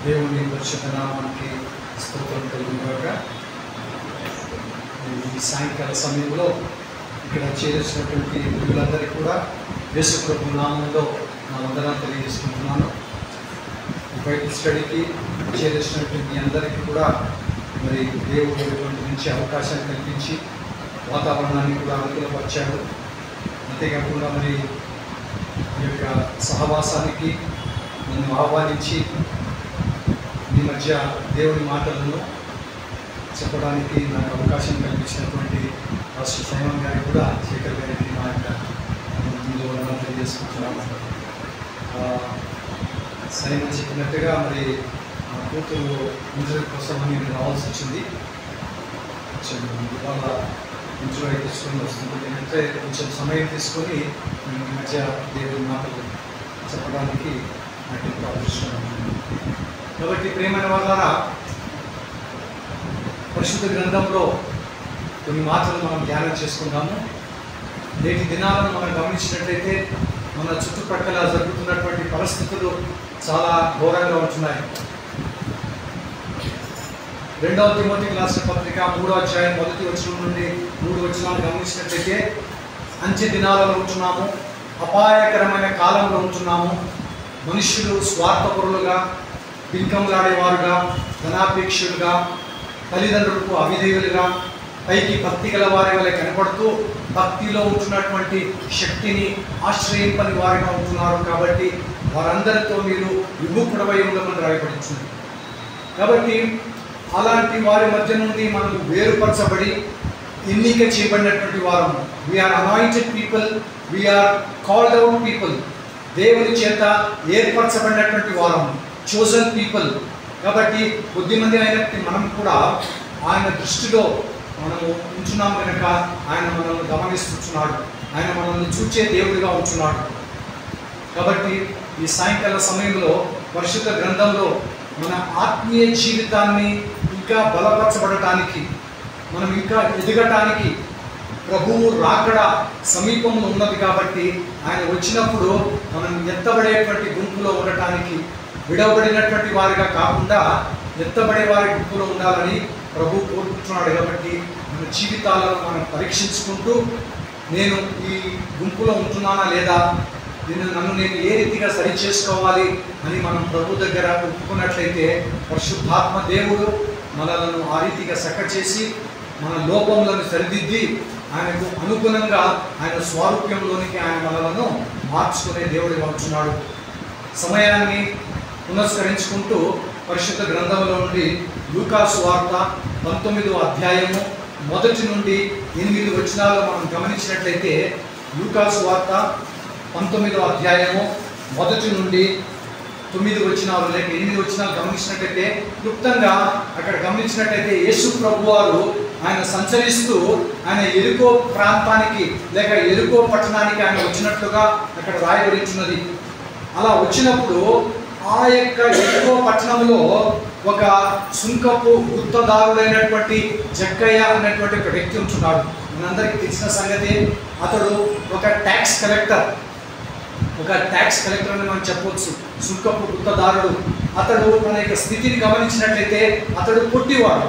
దేవుని పరిశుద్ధ నామానికి స్తోత్రం కలుగుగాక. ఈ సాయంకాల సమయంలో ఇక్కడ చేసినటువంటి వీళ్ళందరికీ కూడా యేసు ప్రభు నామంలో నా వందనాలు తెలియజేసుకుంటున్నాను. బైబిల్ స్టడీకి చేసినటువంటి అందరికీ కూడా మరి దేవుడు ఇటువంటి మంచి అవకాశాన్ని కల్పించి వాతావరణాన్ని కూడా అనుకూలపరిచాడు. అంతేకాకుండా మరి ఈ యొక్క సహవాసానికి నన్ను ఆహ్వానించి ఈ మధ్య దేవుని మాటలను చెప్పడానికి నాకు అవకాశం కల్పించినటువంటి రాష్ట్ర సైమన్ గారికి కూడా శేఖర్ గారికి మా యొక్క వందనాలు తెలియజేసుకుంటున్నాను. సైమన్ చెప్పినట్టుగా మరి మా కూతురు ఇంటర్వ్యూ కోసం నేను రావాల్సి వచ్చింది. ఇవాళ ఇంటర్వ్యూ తీసుకొని వస్తుంది. నేనంటే కొంచెం సమయం తీసుకొని ఈ మధ్య దేవుని మాటలు చెప్పడానికి నాకు ఎంతో అదృష్టం ఉంది. కాబట్టి ప్రియమైన వాళ్ళారా, పరిశుద్ధ గ్రంథంలో కొన్ని మాటలు మనం ధ్యానం చేసుకుందాము. నేటి దినాలను మనం గమనించినట్లయితే మన చుట్టుపక్కల జరుగుతున్నటువంటి పరిస్థితులు చాలా ఘోరంగా ఉంటున్నాయి. 2వ తిమోతికి రాసిన పత్రిక 3వ అధ్యాయం 1వ వచనం నుండి 3 వచనాలు గమనించినట్లయితే అంచె దినాలలో ఉంటున్నాము, అపాయకరమైన కాలంలో ఉంటున్నాము. మనుష్యులు స్వార్థపరులుగా, బింకంలాడేవారుగా, ధనాపేక్షులుగా, తల్లిదండ్రులకు అవిధేయులుగా, పైకి భక్తి గల వారి వల్ల కనపడుతూ భక్తిలో ఉంటున్నటువంటి శక్తిని ఆశ్రయింపని వారిగా ఉంటున్నారు. కాబట్టి వారందరితో మీరు విముఖుడవై ఉండమని రాయబడించింది. కాబట్టి అలాంటి వారి మధ్య నుండి మనం వేరుపరచబడి ఎన్నిక చేయబడినటువంటి వారము. We are anointed people, we are called out people. దేవుని చేత ఏర్పరచబడినటువంటి వారము, చోజన్ పీపుల్. కాబట్టి కొద్దిమంది అయినప్పటికీ మనం కూడా ఆయన దృష్టిలో మనము ఉంచున్నాం కనుక ఆయన మనల్ని గమనిస్తున్నాడు, ఆయన మనల్ని చూచే దేవుడిగా ఉంటున్నాడు. కాబట్టి ఈ సాయంకాల సమయంలో పరిశుద్ధ గ్రంథంలో మన ఆత్మీయ జీవితాన్ని ఇంకా బలపరచబడటానికి, మనం ఇంకా ఎదగటానికి ప్రభువు రాకడ సమీపంలో ఉన్నది. కాబట్టి ఆయన వచ్చినప్పుడు మనం ఎత్తబడేటువంటి గుంపులో ఉండటానికి, విడవబడినటువంటి వారిగా కాకుండా ఎత్తబడే వారి గుంపులో ఉండాలని ప్రభువు కోరుకుంటున్నాడు. కాబట్టి మన జీవితాలను మనం పరీక్షించుకుంటూ నేను ఈ గుంపులో ఉంటున్నానా లేదా, నన్ను నేను ఏ రీతిగా సరి చేసుకోవాలి అని మనం ప్రభు దగ్గర ఒప్పుకున్నట్లయితే పరిశుద్ధాత్మ దేవుడు మనలను ఆ రీతిగా చేసి మన లోపములను సరిదిద్ది ఆయనకు అనుగుణంగా ఆయన స్వారూప్యంలోనికి ఆయన మనలను మార్చుకునే దేవుడిగా ఉంటున్నాడు. సమయాన్ని పునస్కరించుకుంటూ పరిశుద్ధ గ్రంథంలో నుండి లూకా సువార్త 19వ అధ్యాయము 1 నుండి 8 వచనాలు మనం గమనించినట్లయితే, లూకా సువార్త 19వ అధ్యాయము 1 నుండి 9 వచనాలు లేక 8 వచనాలు గమనించినట్లయితే, క్లుప్తంగా అక్కడ గమనించినట్లయితే యేసు ప్రభు వారు ఆయన సంచరిస్తూ ఆయన ఎరుకో ప్రాంతానికి లేక ఎరుకో పట్టణానికి ఆయన వచ్చినట్లుగా అక్కడ రాయబడించున్నది. అలా వచ్చినప్పుడు ఆ యొక్క ఎరుకో పట్టణంలో ఒక సుంకపు గుత్తదారుడైనటువంటి జక్కయ్య అనేటువంటి ఒక వ్యక్తి ఉంటున్నాడు. మనందరికీ తెలిసిన సంగతి, అతడు ఒక ట్యాక్స్ కలెక్టర్ అని మనం చెప్పవచ్చు. సుంకపు గుత్తదారుడు. అతడు తన యొక్క స్థితిని గమనించినట్లయితే అతడు పుట్టివాడు.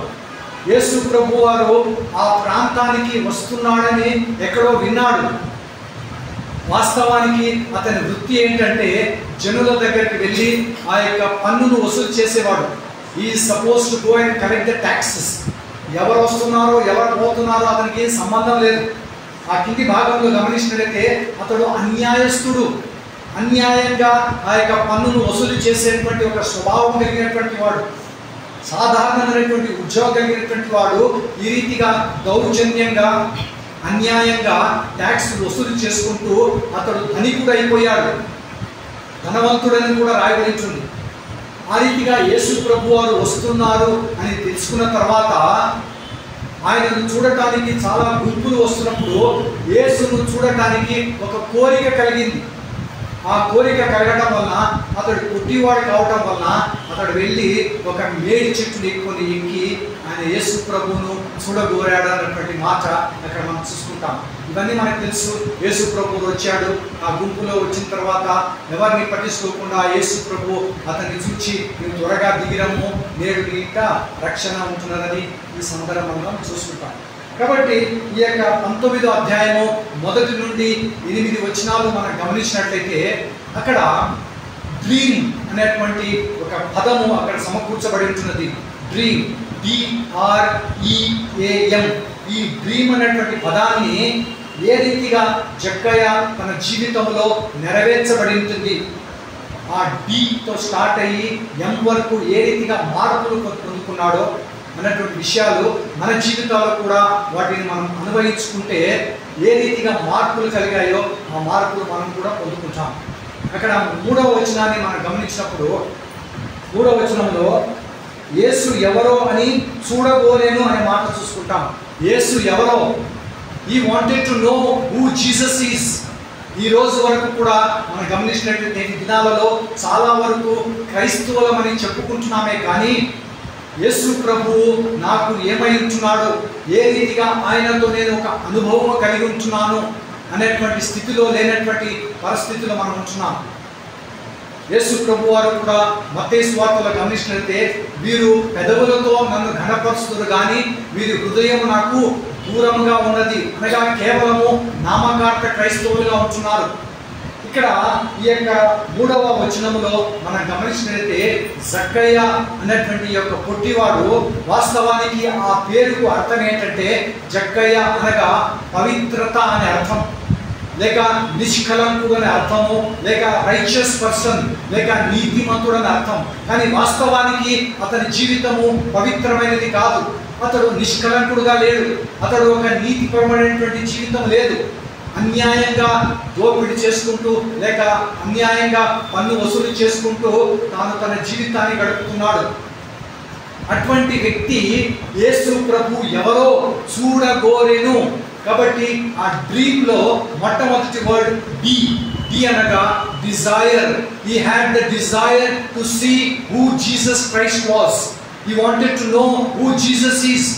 యేసు ప్రభు వారు ఆ ప్రాంతానికి వస్తున్నాడని ఎక్కడో విన్నాడు. వాస్తవానికి అతని వృత్తి ఏంటంటే జనుల దగ్గరికి వెళ్ళి ఆ యొక్క పన్నును వసూలు చేసేవాడు. ఈ suppose to go and collect the taxes. ఎవరు వస్తున్నారో ఎవరు పోతున్నారో అతనికి సంబంధం లేదు. ఆ కింది భాగంలో గమనించినట్లయితే అతడు అన్యాయస్తుడు. అన్యాయంగా ఆ యొక్క పన్నును వసూలు చేసేటువంటి ఒక స్వభావం కలిగినటువంటి వాడు, సాధారణమైనటువంటి ఉద్యోగం కలిగినటువంటి వాడు ఈ రీతిగా దౌర్జన్యంగా అన్యాయంగా ట్యాక్స్ వసూలు చేసుకుంటూ అతడు ధనికుడు అయిపోయాడు, ధనవంతుడని కూడా రాయబడింది. ఆ రీతిగా యేసు ప్రభు వారు వస్తున్నారు అని తెలుసుకున్న తర్వాత ఆయనను చూడటానికి చాలా గుంపులు వస్తున్నప్పుడు యేసును చూడటానికి ఒక కోరిక కలిగింది. ఆ కోరిక కలగడం వలన అతడు పుట్టివాడు కావటం వలన అతడు వెళ్ళి ఒక మేడి చెట్టుని ఎక్కి ఆయన ఆయన యేసు ప్రభువును చూడగోరాడు అన్నటువంటి మాట అక్కడ మనం చూసుకుంటాం. ఇవన్నీ మనకు తెలుసు. యేసు ప్రభువు వచ్చాడు, ఆ గుంపులో వచ్చిన తర్వాత ఎవరిని పట్టించుకోకుండా యేసు ప్రభు అతన్ని చూచి నువ్వు త్వరగా దిగిరము, నేడు నీ ఇంట రక్షణ ఉంటున్నదని ఈ సందర్భంగా చూసుకుంటాం. కాబట్టి ఈ యొక్క 19వ అధ్యాయము 1 నుండి 8 వచనాలు మనం గమనించినట్లయితే అక్కడ డ్రీమ్ అనేటువంటి ఒక పదము అక్కడ సమకూర్చబడి ఉంటున్నది. Dream, DREAM. ఈ డ్రీమ్ అనేటువంటి పదాన్ని ఏ రీతిగా జక్కయ్య తన జీవితంలో నెరవేర్చబడి ఉంటుంది, ఆ డీతో స్టార్ట్ అయ్యి ఎం వరకు ఏ రీతిగా మార్పులు పొందుకున్నాడో అన్నటువంటి విషయాలు మన జీవితాల్లో కూడా వాటిని మనం అనుభవించుకుంటే ఏ రీతిగా మార్పులు కలిగాయో ఆ మార్పులు మనం కూడా పొందుకుంటాం. అక్కడ 3వ వచనాన్ని మనం గమనించినప్పుడు 3వ వచనంలో యేసు ఎవరో అని చూడగోలేను అనే మాట చూసుకుంటాం. యేసు ఎవరో, he wanted to know who Jesus is. ఈ రోజు వరకు కూడా మనం గమనించినట్లయితే దినాలలో చాలా వరకు క్రైస్తవులమని చెప్పుకుంటున్నామే కానీ యేసు ప్రభువు నాకు ఏమై ఉంటున్నాడు, ఏ రీతిగా ఆయనతో నేను ఒక అనుభవం కలిగి ఉంటున్నాను అనేటువంటి స్థితిలో లేనటువంటి పరిస్థితిలో మనం ఉంటున్నాం. యేసు ప్రభు వారు కూడా మత్తయి సువార్తలో గమనించినట్లయితే వీరు పెదవులతో నన్ను ఘనపరుస్తున్నారు కానీ వీరి హృదయం నాకు దూరంగా ఉన్నది, అనగా కేవలము నామకార్థ క్రైస్తవులుగా ఉంటున్నారు. ఇక్కడ ఈ యొక్క 3వ వచనంలో మనం గమనించినట్లయితే జక్కయ్య అనేటువంటి యొక్క పొట్టివాడు, వాస్తవానికి ఆ పేరుకు అర్థం ఏంటంటే జక్కయ్య అనగా పవిత్రత అనే అర్థం, లేక నిష్కలంకుడు అనే అర్థము, లేక రైచియస్ పర్సన్, లేక నీతిమంతుడు అనే అర్థం. కానీ వాస్తవానికి అతని జీవితము పవిత్రమైనది కాదు. అతడు నిష్కలంకుడుగా లేడు, అతడు ఒక నీతిపరమైనటువంటి జీవితం లేదు. అన్యాయంగా దోపిడీ చేసుకుంటూ లేక అన్యాయంగా పన్ను వసూలు చేసుకుంటూ తాను తన జీవితాన్ని గడుపుతున్నాడు. అటువంటి వ్యక్తి యేసు ప్రభు ఎవరో చూడగోరెను. కాబట్టి ఆ డ్రీమ్ లో మొట్టమొదటి వర్డ్ డి అనగా desire. He had the desire to see who Jesus Christ was. He wanted to know who Jesus is.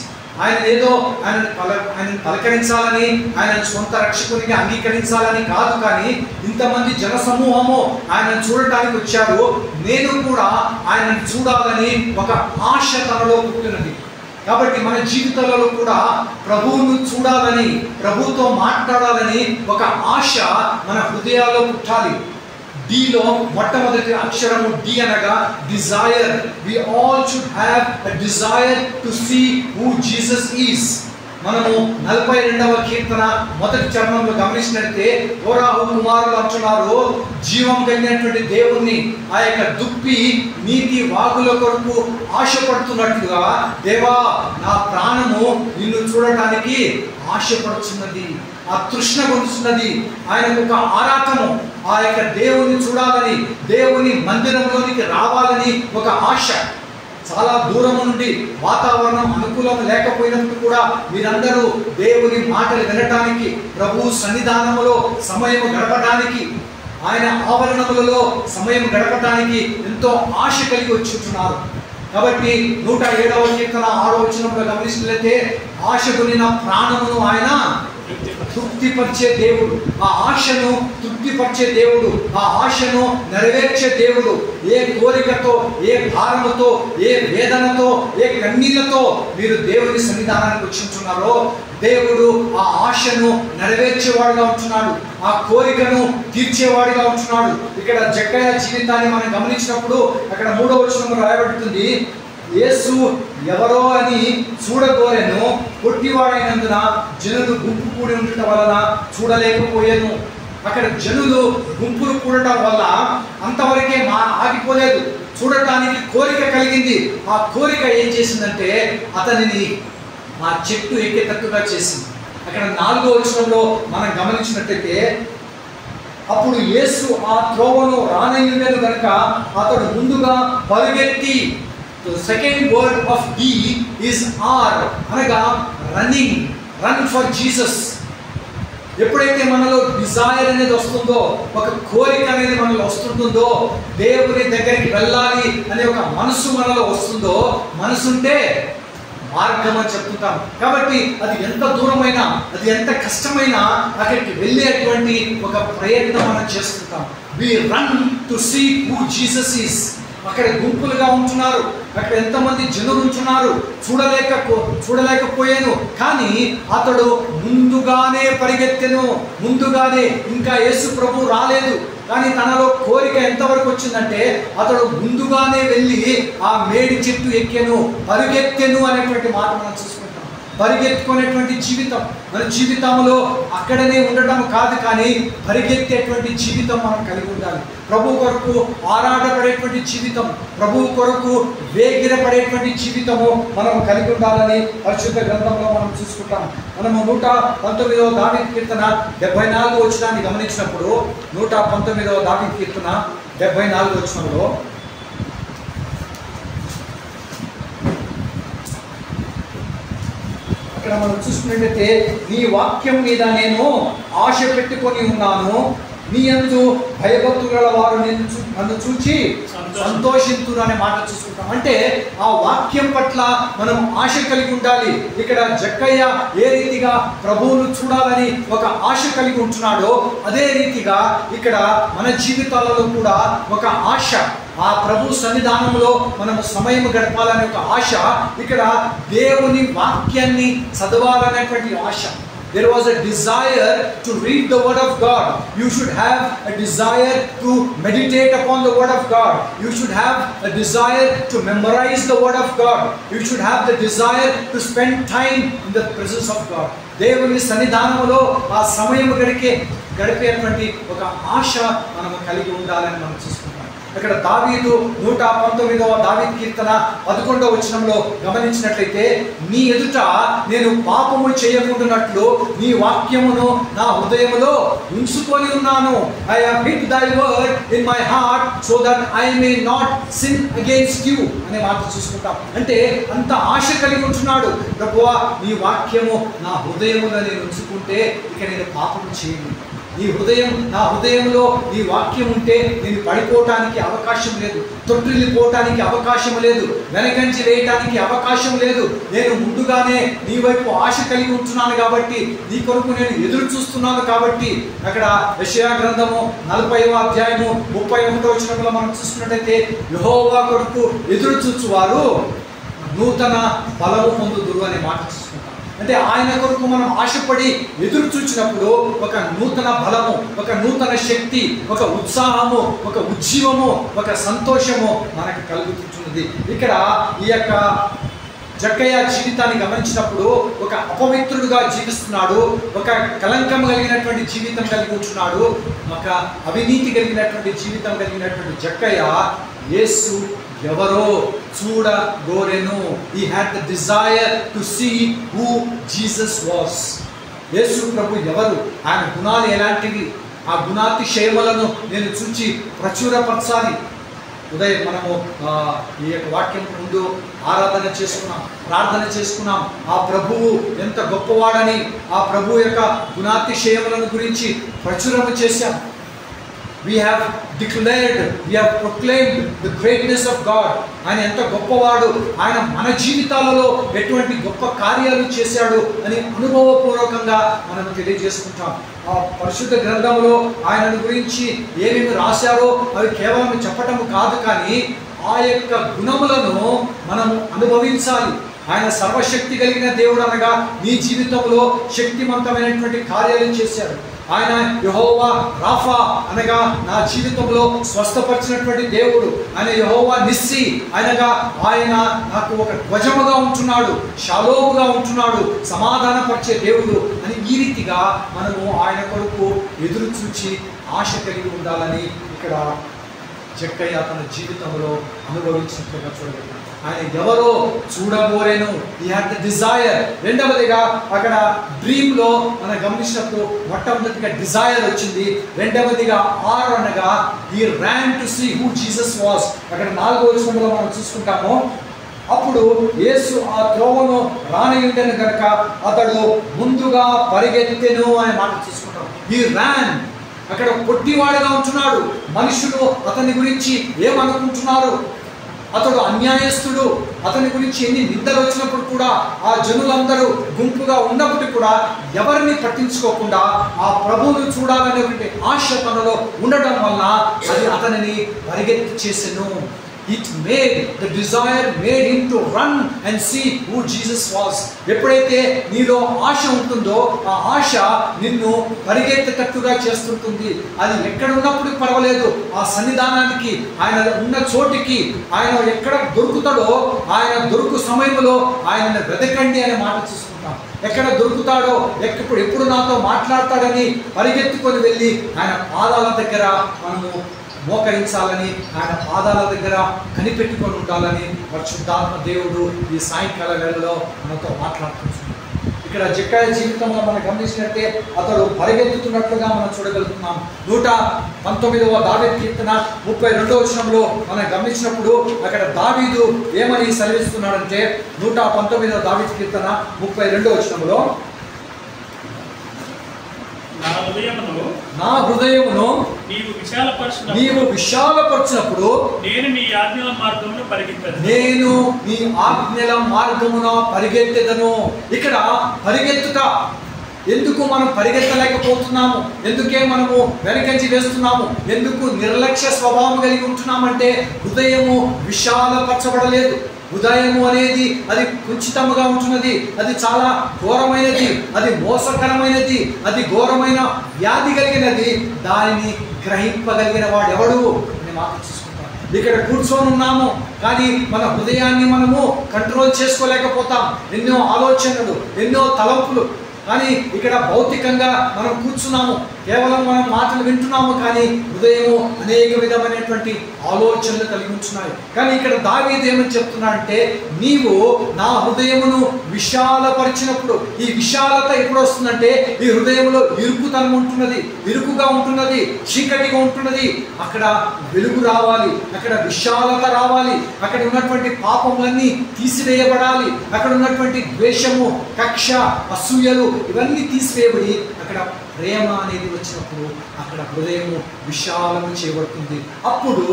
ఆయన ఏదో ఆయన పలకరించాలని, ఆయన సొంత రక్షకునిగా అంగీకరించాలని కాదు, కానీ ఇంతమంది జన సమూహము ఆయనను చూడటానికి వచ్చారు. నేను కూడా ఆయనను చూడాలని ఒక ఆశ తనలో పుట్టినది. కాబట్టి మన జీవితాలలో కూడా ప్రభువును చూడాలని, ప్రభువుతో మాట్లాడాలని ఒక ఆశ మన హృదయాల్లో పుట్టాలి. డిలో మొట్టమొదటి అక్షరము డి అనగా desire. We all should have a desire to see who Jesus is. మనము 42వ కీర్తన 1వ చరణంలో గమనించినట్లయితే కోరాహు కుమారులు అంటున్నారు, జీవం కలిగినటువంటి దేవుణ్ణి, ఆ యొక్క దుప్పి నీతి వాగుల కొరకు ఆశపడుతున్నట్లుగా దేవా నా ప్రాణము నిన్ను చూడటానికి ఆశపడుతున్నది, ఆ తృష్ణ పొందుతున్నది. ఆయనకు ఒక ఆరాటము, ఆ యొక్క దేవుని చూడాలని, దేవుని మందిరంలోనికి రావాలని ఒక ఆశ. చాలా దూరం నుండి వాతావరణం అనుకూలం లేకపోయినప్పుడు కూడా మీరందరూ దేవుని మాటలు వినటానికి, ప్రభు సన్నిధానములో సమయం గడపడానికి, ఆయన ఆవరణములలో సమయం గడపడానికి ఎంతో ఆశ కలిగి వచ్చుంటున్నారు. కాబట్టి 107వ కీర్తన 6వ వచనంలో గమనించినట్లయితే ఆశకుని నా ప్రాణమును ఆయన తృప్తిపరిచే దేవుడు, ఆ ఆశను తృప్తిపరిచే దేవుడు, ఆ ఆశను నెరవేర్చే దేవుడు. ఏ కోరికతో, ఏ భారముతో, ఏ వేదనతో, ఏ కన్నీళ్లతో మీరు దేవుని సన్నిధానానికి వచ్చుంటున్నారో దేవుడు ఆ ఆశను నెరవేర్చేవాడుగా ఉంటున్నాడు, ఆ కోరికను తీర్చేవాడిగా ఉంటున్నాడు. ఇక్కడ జక్కయ్య జీవితాన్ని మనం గమనించినప్పుడు అక్కడ 3వ వచనంలో రాయబడుతుంది, యేసు ఎవరో అని చూడగోరెను, పొట్టివాడైనందున జనులు గుంపు కూడి ఉండటం వలన చూడలేకపోయాను. అక్కడ జనులు గుంపులు కూడటం వల్ల అంతవరకే ఆగిపోలేదు, చూడటానికి కోరిక కలిగింది. ఆ కోరిక ఏం చేసిందంటే అతనిని ఆ చెట్టు ఎక్కేటట్టుగా చేసింది. అక్కడ 4వ వచనంలో మనం గమనించినట్లయితే అప్పుడు యేసు ఆ త్రోవను రానయ్యుండెను గనుక అతడు ముందుగా పరుగెత్తి. The second word of D is R, అనగా రన్నింగ్, రన్ ఫర్ జీసస్. ఎప్పుడైతే మనలో డిజైర్ అనేది వస్తుందో, ఒక కోరిక అనేది మనలో వస్తుంటుందో, దేవుని దగ్గరికి వెళ్ళాలి అనే ఒక మనసు మనలో వస్తుందో, మనసుంటే మార్గం అని చెప్తుంటాం. కాబట్టి అది ఎంత దూరమైనా, అది ఎంత కష్టమైనా అక్కడికి వెళ్ళేటువంటి ఒక ప్రయత్నం మనం చేస్తుంటాం. We run to see who Jesus is. అక్కడ గుంపులుగా ఉంటున్నారు, అక్కడ ఎంతమంది జనులు ఉంటున్నారు, చూడలేకపోయాను. కానీ అతడు ముందుగానే పరిగెత్తెను. ముందుగానే, ఇంకా యేసు ప్రభు రాలేదు, కానీ తనలో కోరిక ఎంతవరకు వచ్చిందంటే అతడు ముందుగానే వెళ్ళి ఆ మేడి చెట్టు ఎక్కెను, పరిగెత్తెను అనేటువంటి మాట మనం చూసుకుంటాం. పరిగెత్తుకునేటువంటి జీవితం మన జీవితంలో అక్కడనే ఉండటం కాదు, కానీ పరిగెత్తేటువంటి జీవితం మనం కలిగి ఉండాలి. ప్రభు కొరకు ఆరాటపడేటువంటి జీవితం, ప్రభు కొరకు వేగిరపడేటువంటి జీవితము మనం కలిగి ఉండాలని పరిశుద్ధ గ్రంథంలో మనం చూసుకుంటాం. మనము 119వ దావీదు కీర్తన 74వ వచనాన్ని గమనించినప్పుడు, 119వ దావీదు కీర్తన 74వ వచనంలో ఇక్కడ మనం చూసుకున్నట్లయితే, నీ వాక్యం మీద నేను ఆశ పెట్టుకొని ఉన్నాను, నీ యందు భయభక్తులు గల వారు నన్ను చూచి సంతోషింతురు అనే మాట చూసుకుంటాం. అంటే ఆ వాక్యం పట్ల మనం ఆశ కలిగి ఉండాలి. ఇక్కడ జక్కయ్య ఏ రీతిగా ప్రభువును చూడాలని ఒక ఆశ కలిగి ఉంటున్నాడో, అదే రీతిగా ఇక్కడ మన జీవితాలలో కూడా ఒక ఆశ, ఆ ప్రభు సన్నిధానంలో మనము సమయం గడపాలనే ఒక ఆశ, ఇక్కడ దేవుని వాక్యాన్ని చదవాలనేటువంటి ఆశ. There was a desire to read the word of God. You should have a desire to meditate upon the word of God. You should have a desire to memorize the word of God. You should have the desire to spend time in the presence of God. దేవుని సన్నిధానంలో ఆ సమయం గడిపేటువంటి ఒక ఆశ మనము కలిగి ఉండాలని మనం చూసుకుంటాం. ఇక్కడ దావీదు 119వ దావీదు కీర్తన 11వ వచనంలో గమనించినట్లయితే, నీ ఎదుట నేను పాపము చేయకుండానట్లు నీ వాక్యమును నా హృదయములో ఉంచుకొని ఉన్నాను. I have hid thy word in my heart so that I may not sin against you అనే మాట చూసుకుంటాం. అంటే అంత ఆశ కలిగి ఉంటున్నాడు. ప్రభువా, నీ వాక్యము నా హృదయములో నేను ఉంచుకుంటే ఇక నేను పాపము చేయను. నా హృదయంలో ఈ వాక్యం ఉంటే నేను పడిపోవటానికి అవకాశం లేదు, తొట్టిల్లిపోవటానికి అవకాశం లేదు, వెనకంచి వేయటానికి అవకాశం లేదు. నేను ముందుగానే నీ వైపు ఆశ కలిగి ఉంటున్నాను కాబట్టి, నీ కొరకు నేను ఎదురు చూస్తున్నాను కాబట్టి. అక్కడ యెషయా గ్రంథము 40వ అధ్యాయము 31వ వచనంలో మనం చూసుకున్నట్లయితే, యెహోవా కొరకు ఎదురు చూచువారు నూతన బలము పొందుదురు అనే మాట చూసుకుంటాం. అంటే ఆయన కొరకు మనం ఆశపడి ఎదురు చూచినప్పుడు ఒక నూతన బలము, ఒక నూతన శక్తి, ఒక ఉత్సాహము, ఒక ఉజ్జీవము, ఒక సంతోషము మనకు కలుగుతుంటున్నది. ఇక్కడ ఈ యొక్క జక్కయ్య జీవితాన్ని గమనించినప్పుడు ఒక అపవిత్రుడుగా జీవిస్తున్నాడు, ఒక కలంకం కలిగినటువంటి జీవితం కలిగి ఉంటున్నాడు, ఒక అవినీతి కలిగినటువంటి జీవితం కలిగినటువంటి జక్కయ్య యేసు ఎవరో చూడగోరెను. He had the desire to see who Jesus was. యేసు ప్రభు ఎవరు, ఆయన గుణాలు ఎలాంటివి, ఆ గుణాతిశయములను నేను చూచి ప్రచురపరచాలి. ఉదయం మనము ఈ యొక్క వాక్యం ముందు ఆరాధన చేసుకున్నాం, ప్రార్థన చేసుకున్నాం. ఆ ప్రభువు ఎంత గొప్పవాడని, ఆ ప్రభు యొక్క గుణాతిశయములను గురించి ప్రచురము చేశాం. We have declared, we have proclaimed the greatness of God. ఆయన ఎంత గొప్పవాడు, ఆయన మన జీవితాలలో ఎటువంటి గొప్ప కార్యాలు చేశాడు అని అనుభవపూర్వకంగా మనం తెలియజేసుకుంటాం. ఆ పరిశుద్ధ గ్రంథంలో ఆయన గురించి ఏమేమి రాశారో అవి కేవలం చెప్పటము కాదు, కానీ ఆ యొక్క గుణములను మనము అనుభవించాలి. ఆయన సర్వశక్తి కలిగిన దేవుడు అనగా నీ జీవితంలో శక్తివంతమైనటువంటి కార్యాలు చేశాడు. ఆయన యెహోవా రాఫా అనగా నా జీవితంలో స్వస్థపరిచినటువంటి దేవుడు. ఆయన యెహోవా నిస్సి అనగా ఆయన నాకు ఒక ధ్వజముగా ఉంటున్నాడు, షాలోముగా ఉంటున్నాడు, సమాధానపరిచే దేవుడు అని ఈ రీతిగా మనము ఆయన కొరకు ఎదురు చూచి ఆశ కలిగి ఉండాలని ఇక్కడ జక్కయ్య తన జీవితంలో అనుభవించినట్లుగా చూడగలిగాం. ఆయన ఎవరో చూడబోరేను. హి హ్యాడ్ ద డిజైర్. రెండవదిగా అక్కడ డ్రీమ్లో మనం గమనించినప్పుడు మొట్టమొదటిగా డిజైర్ వచ్చింది, రెండవదిగా ఆర్ అనగా he ran to see who Jesus was. అక్కడ 4వ వచనంలో మనం చూసుకుంటాము, అప్పుడు యేసు ఆ త్రోవను రానియుండెను గనుక అతడు ముందుగా పరిగెత్తెను అనే మాట చూసుకుంటాం. హి ర్యాన్. అక్కడ పొట్టివాడుగా ఉంటున్నాడు. మనుషులు అతని గురించి ఏమనుకుంటున్నారు? అతడు అన్యాయస్తుడు, అతని గురించి ఎన్ని నిందలు వచ్చినప్పుడు కూడా ఆ జనులందరూ గుంపుగా ఉన్నప్పటికీ కూడా ఎవరిని పట్టించుకోకుండా ఆ ప్రభువును చూడాలనేటువంటి ఆశ తనలో ఉండడం వల్ల అది అతనిని పరిగెత్తి చేసెను. It made the desire made him to run and see who Jesus was. ఎప్పుడైతే నీలో ఆశ ఉంటుందో ఆ ఆశ నిన్ను పరిగెత్తేటట్టుగా చేస్తుంటుంది. అది ఎక్కడ ఉన్నప్పుడు పర్వాలేదు, ఆ సన్నిధానానికి, ఆయన ఉన్న చోటికి ఆయన ఎక్కడ దొరుకుతాడో ఆయన దొరుకు సమయంలో ఆయనను వెతకండి అనే మాట చూసుకుంటాం. ఎక్కడ దొరుకుతాడో, ఎప్పుడు నాతో మాట్లాడతాడని పరిగెత్తుకొని వెళ్ళి ఆయన పాదాల దగ్గర మనము మోకరించాలని, ఆయన పాదాల దగ్గర కనిపెట్టుకొని ఉండాలని పరిశుద్ధాత్మ దేవుడు ఈ సాయంకాల వేళలో మనతో మాట్లాడుతున్నాడు. ఇక్కడ జక్కయ్య జీవితంలో మనం గమనించినట్టే అతడు పరిగెత్తుతున్నట్లుగా మనం చూడగలుగుతున్నాం. 119వ దావీదు కీర్తన 32వ వచనంలో మనం గమనించినప్పుడు అక్కడ దావీదు ఏమని సెలవిస్తున్నాడంటే 119వ దావీదు కీర్తన 32వ వచనంలో, నా హృదయమును నీవు విశాలపరచినప్పుడు నేను నీ ఆజ్ఞల మార్గమున పరిగెత్తెదను. ఇక్కడ పరిగెత్తుట ఎందుకు మనం పరిగెత్తలేకపోతున్నాము? ఎందుకే మనము వెనకంచి వేస్తున్నాము? ఎందుకు నిర్లక్ష్య స్వభావం కలిగి ఉంటున్నామంటే హృదయము విశాలపరచబడలేదు. హృదయము అనేది అది కుంచితముగా ఉంటున్నది, అది చాలా ఘోరమైనది, అది మోసకరమైనది, అది ఘోరమైన వ్యాధి కలిగినది. దానిని గ్రహింపగలిగిన వాడు ఎవడు అని మాట చూసుకుంటాం. ఇక్కడ కూర్చొని ఉన్నాము కానీ మన హృదయాన్ని మనము కంట్రోల్ చేసుకోలేకపోతాం. ఎన్నో ఆలోచనలు, ఎన్నో తలంపులు. కానీ ఇక్కడ భౌతికంగా మనం కూర్చున్నాము, కేవలం మనం మాటలు వింటున్నాము, కానీ హృదయము అనేక విధమైనటువంటి ఆలోచనలు కలిగి ఉంటున్నాయి. కానీ ఇక్కడ దావీదు ఏమని చెప్తున్నాడంటే, నీవు నా హృదయమును విశాలపరిచినప్పుడు, ఈ విశాలత ఎప్పుడు వస్తుందంటే ఈ హృదయంలో ఇరుకుతనం ఉంటున్నది, ఇరుకుగా ఉంటున్నది, చీకటిగా ఉంటున్నది. అక్కడ వెలుగు రావాలి, అక్కడ విశాలత రావాలి, అక్కడ ఉన్నటువంటి పాపములన్నీ తీసివేయబడాలి, అక్కడ ఉన్నటువంటి ద్వేషము, కక్ష, అసూయలు ఇవన్నీ తీసివేయబడి అక్కడ ప్రేమ అనేది వచ్చినప్పుడు అక్కడ హృదయము విశాలము చేయబడుతుంది. అప్పుడు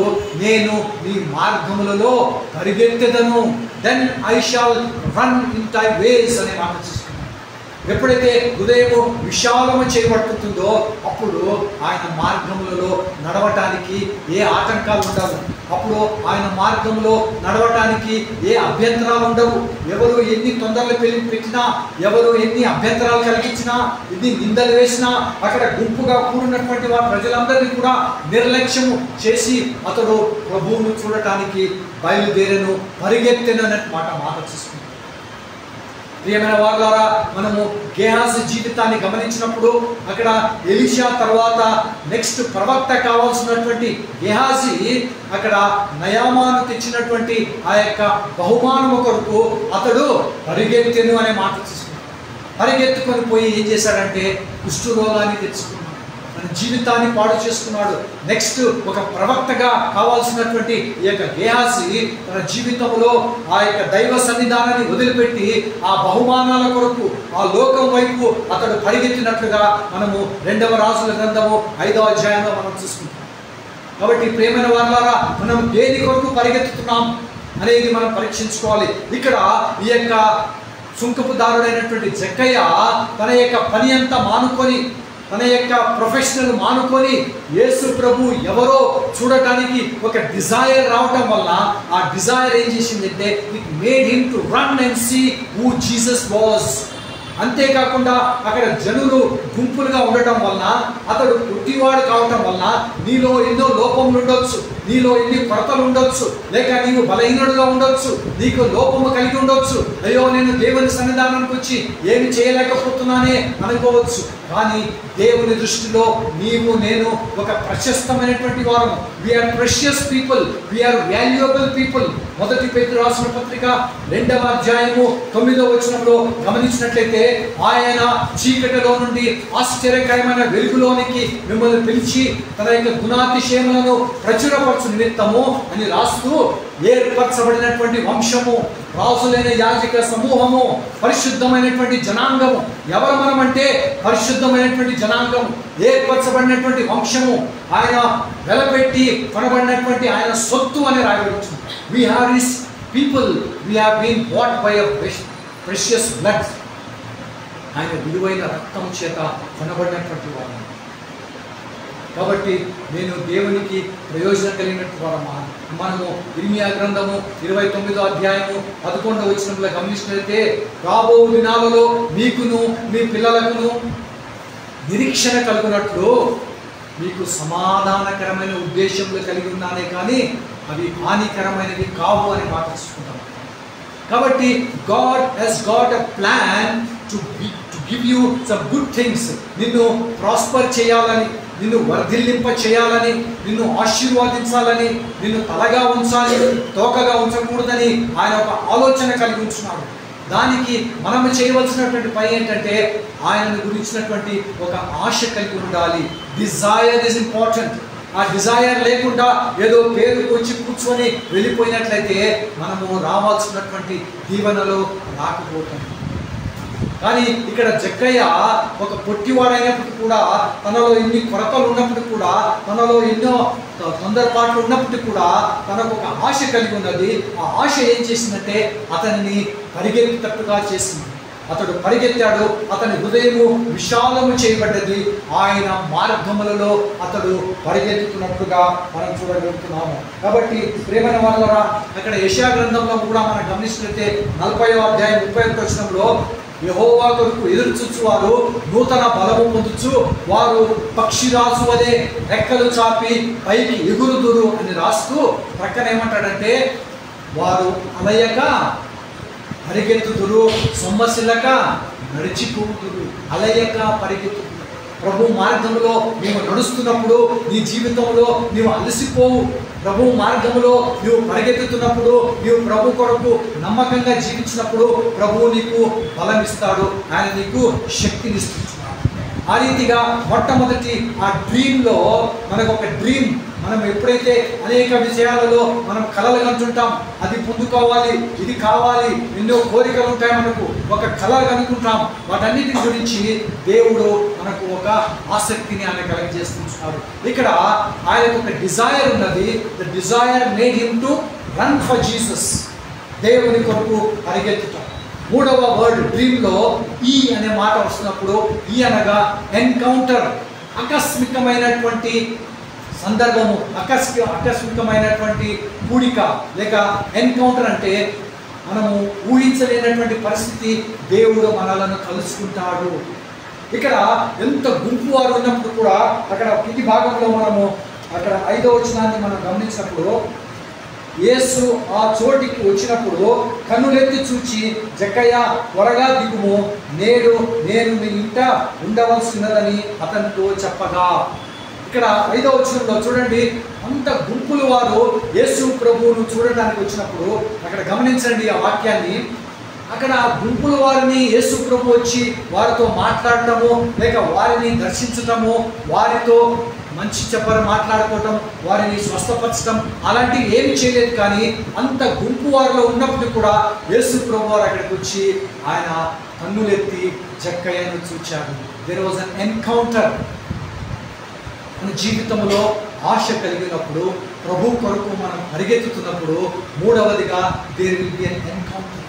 నేను నీ మార్గములలో పరిగెత్తెదను, then I shall run in thy ways అనే మాట చూస్తున్నాను. ఎప్పుడైతే హృదయము విశాలము చేయబడుతుందో అప్పుడు ఆయన మార్గములలో నడవటానికి ఏ ఆటంకాలు ఉండవు. అప్పుడు ఆయన మార్గంలో నడవటానికి ఏ అభ్యంతరాలు ఉండవు. ఎవరు ఎన్ని తొందరలు పెట్టినా, ఎవరు ఎన్ని అభ్యంతరాలు కలిగించినా, ఎన్ని నిందలు వేసినా, అక్కడ గుంపుగా కూడినటువంటి వారి ప్రజలందరినీ కూడా నిర్లక్ష్యము చేసి అతడు ప్రభువును చూడటానికి బయలుదేరను, పరిగెత్తెను అనే మాట చూసుకుంటాం. ప్రియమైన వారులారా, మనము గేహాజీ జీవితాన్ని గమనించినప్పుడు అక్కడ ఎలీషా తర్వాత నెక్స్ట్ ప్రవక్త కావాల్సినటువంటి గేహాజీ అక్కడ నయామాను తెచ్చినటువంటి ఆ యొక్క బహుమానము కొరకు అతడు పరిగెత్తెను అనే మాట తీసుకున్నాడు. పరిగెత్తుకొని పోయి ఏం చేశాడంటే కుష్ఠరోగాన్ని తెచ్చుకున్నాడు, తన జీవితాన్ని పాడు చేసుకున్నాడు. నెక్స్ట్ ఒక ప్రవక్తగా కావాల్సినటువంటి ఈ యొక్క గేహాజీ తన జీవితంలో ఆ యొక్క దైవ సన్నిధానాన్ని వదిలిపెట్టి ఆ బహుమానాల కొరకు ఆ లోకం వైపు అతడు పరిగెత్తినట్లుగా మనము 2వ రాజుల గ్రంథము 5వ అధ్యాయంలో మనం చూసుకుంటాం. కాబట్టి ప్రియమైన వారులారా, మనం దేని కొరకు పరిగెత్తుతున్నాం అనేది మనం పరీక్షించుకోవాలి. ఇక్కడ ఈ యొక్క సుంకపుదారుడైనటువంటి జక్కయ్య తన యొక్క పని అంతా మానుకొని, తన యొక్క ప్రొఫెషనల్ మానుకొని యేసు ప్రభు ఎవరో చూడటానికి ఒక డిజైర్ రావటం వల్ల ఆ డిజైర్ ఏం చేసిందంటే it made him to run and see who Jesus was. అంతేకాకుండా అక్కడ జనులు గుంపులుగా ఉండటం వలన, అతడు పుట్టివాడు కావటం వలన నీలో ఎన్నో లోపములు ఉండొచ్చు, నీలో ఎన్ని కొరతలు ఉండొచ్చు, లేక నీవు బలహీనుడుగా ఉండొచ్చు, నీకు లోపము కలిగి ఉండొచ్చు. అయ్యో నేను దేవుని సన్నిధానానికి వచ్చి ఏమి చేయలేకపోతున్నానే అనుకోవచ్చు. కానీ దేవుని దృష్టిలో నీవు నేను ఒక ప్రశస్తమైనటువంటి వారము. We are precious people, we are valuable people. 1 పేతురు రాసిన పత్రిక 2వ అధ్యాయము 9వ వచనంలో గమనించినట్లయితే ఆయన చీకటిలో నుండి ఆశ్చర్యకరమైన వెలుగులోనికి మిమ్మల్ని పిలిచి తన యొక్క గుణాతిశయములను ప్రచురపరచు నిమిత్తము అని రాస్తూ, ఏర్పరచబడినటువంటి వంశము, రాజులైన యాజక సమూహము, పరిశుద్ధమైనటువంటి జనాంగము. ఎవరు మనం అంటే పరిశుద్ధమైనటువంటి జనాంగము, ఏర్పరచబడినటువంటి వంశము, ఆయన వెలపెట్టి కొనబడినటువంటి ఆయన సొత్తు అని రాయవచ్చు. We are his people, we have been bought by a precious blood. ఆయన విలువైన రక్తం చేత కొనబడినటువంటి వారు. కాబట్టి నేను దేవునికి ప్రయోజనం కలిగినట్టు వారమా. మనము ఇర్మియా గ్రంథము 29వ అధ్యాయము 11వ వచనంలో గమనించినట్లయితే, రాబో దినాలలో మీకును మీ పిల్లలకును నిరీక్షణ కలుగునట్లు మీకు సమాధానకరమైన ఉద్దేశంలో కలిగి ఉన్నానే కానీ అవి హానికరమైనవి కావు అని మాట్లాడుకుంటాం. కాబట్టి God he's got a plan to give you some good things. నిన్ను ప్రాస్పర్ చేయాలని, నిన్ను వర్ధిల్లింప చేయాలని, నిన్ను ఆశీర్వాదించాలని, నిన్ను తలగా ఉంచాలి, తోకగా ఉంచకూడదని ఆయన ఒక ఆలోచన కలిగి ఉంచున్నాడు. దానికి మనం చేయవలసినటువంటి పని ఏంటంటే ఆయనను గురించినటువంటి ఒక ఆశ కలిగి ఉండాలి. Dzire is important. ఆ డిజైర్ లేకుండా ఏదో పేరుకు వచ్చి కూర్చొని వెళ్ళిపోయినట్లయితే మనము రావాల్సినటువంటి దీవెనలో రాకపోతాం. కానీ ఇక్కడ జక్కయ్య ఒక పొట్టివాడైనప్పుడు కూడా, తనలో ఎన్ని కొరతలు ఉన్నప్పుడు కూడా, తనలో ఎన్నో తొందరపాట్లు ఉన్నప్పుడు కూడా తనకు ఒక ఆశ కలిగి ఉన్నది. ఆ ఆశ ఏం చేసిందంటే అతన్ని పరిగెత్తేటట్టుగా చేసింది. అతడు పరిగెత్తాడు, అతని హృదయము విశాలము చేయబడ్డది. ఆయన మార్గములలో అతడు పరిగెత్తుతున్నట్టుగా మనం చూడగలుగుతున్నాము. కాబట్టి ప్రియమైన వాళ్ళరా, అక్కడ యెషయా గ్రంథంలో కూడా మనం గమనించినట్లయితే 40వ అధ్యాయం 31వ వచనంలో, యెహోవా కొరకు ఎదురు చూచువారు నూతన బలము పొందుచు వారు పక్షిరాజు వలె రెక్కలు చాపి పైకి ఎగురుదురు అని రాస్తూ ప్రక్కన ఏమంటాడంటే, వారు అలయక పరిగెత్తుదురు, సొమ్మసిల్లక నడిచిపోతురు. అలయక పరిగెత్తుదురు. ప్రభు మార్గంలో నీవు నడుస్తున్నప్పుడు నీ జీవితంలో నీవు అలసిపోవు. ప్రభు మార్గంలో నీవు పరిగెత్తుతున్నప్పుడు, నీవు ప్రభు కొరకు నమ్మకంగా జీవించినప్పుడు ప్రభువు నీకు బలం ఇస్తాడు, ఆయన నీకు శక్తినిస్తున్నాడు. ఆ రీతిగా మొట్టమొదటి ఆ డ్రీమ్లో మనకు ఒక డ్రీమ్, మనం ఎప్పుడైతే అనేక విషయాలలో మనం కలలు కంటుంటాం, అది పొందుకోవాలి, ఇది కావాలి, ఎన్నో కోరికలు ఉంటాయి, మనకు ఒక కళ కనుకుంటాం. వాటన్నిటి గురించి దేవుడు మనకు ఒక ఆసక్తిని ఆయన కలగజేస్తున్నాడు. ఇక్కడ ఆయనకు ఒక డిజైర్ ఉన్నది. The desire made him to run for Jesus. దేవుని కొరకు పరిగెత్తుతాం. మూడవ వర్డ్ డ్రీమ్లో ఈ అనే మాట వస్తున్నప్పుడు, ఈ అనగా ఎన్కౌంటర్, ఆకస్మికమైనటువంటి సందర్భము, ఆకస్మికమైనటువంటి కూడిక లేక ఎన్కౌంటర్ అంటే మనము ఊహించలేనటువంటి పరిస్థితి దేవుడు మనలను కలుసుకుంటాడు. ఇక్కడ ఎంత గుంపు వారు ఉన్నప్పుడు కూడా అక్కడ కింది భాగంలో మనము అక్కడ 5వ వచనాన్ని మనం గమనించినప్పుడు, యేసు ఆ చోటికి వచ్చినప్పుడు కన్నులెత్తి చూచి, జక్కయ్య త్వరగా దిగుము, నేడు నేను మీ ఇంట ఉండవలసినదని అతనితో చెప్పగా. ఇక్కడ 5వ వచనంలో చూడండి, అంత గుంపులు వారు యేసు ప్రభువును చూడడానికి వచ్చినప్పుడు అక్కడ గమనించండి ఆ వాక్యాన్ని. అక్కడ గుంపుల వారిని యేసు ప్రభు వచ్చి వారితో మాట్లాడటము లేక వారిని దర్శించటము, వారితో మంచి చెప్పని మాట్లాడుకోవటం, వారిని స్వస్థపరచడం అలాంటివి ఏమి చేయలేదు. కానీ అంత గుంపు వారిలో ఉన్నప్పుడు కూడా యేసు ప్రభు వారు అక్కడికి వచ్చి ఆయన కన్నులెత్తి జక్కయ్యను చూచాడు. There was an encounter. మన జీవితంలో ఆశ కలిగినప్పుడు, ప్రభు కొరకు మనం పరిగెత్తుతున్నప్పుడు, మూడవదిగా there will be an encounter.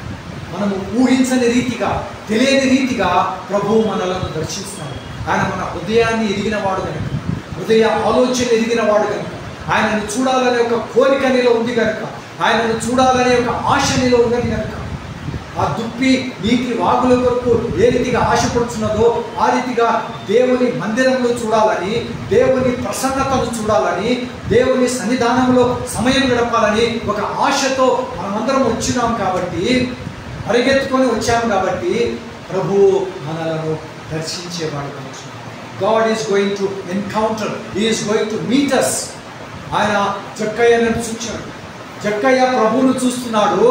మనము ఊహించని రీతిగా, తెలియని రీతిగా ప్రభువు మనలను దర్శిస్తున్నాడు. ఆయన మన హృదయాన్ని ఎదిగిన వాడు కనుక, హృదయ ఆలోచన ఎదిగిన వాడు కనుక, ఆయనను చూడాలనే ఒక కోరిక నీలో ఉంది కనుక, ఆయనను చూడాలనే ఒక ఆశ నీలో ఉన్నది కనుక, ఆ దుప్పి నీటి వాగుల కొరకు ఏ రీతిగా ఆశపడుతున్నదో ఆ రీతిగా దేవుని మందిరంలో చూడాలని, దేవుని ప్రసన్నతను చూడాలని, దేవుని సన్నిధానంలో సమయం గడపాలని ఒక ఆశతో మనమందరం వచ్చినాం. కాబట్టి పరిగెత్తుకొని వచ్చాము కాబట్టి ప్రభువు మనలను దర్శించేవాడు కనుక God is going to encounter, He is going to meet us. ఆయన జక్కయ్యను చూచాడు. జక్కయ్య ప్రభువును చూస్తున్నాడు.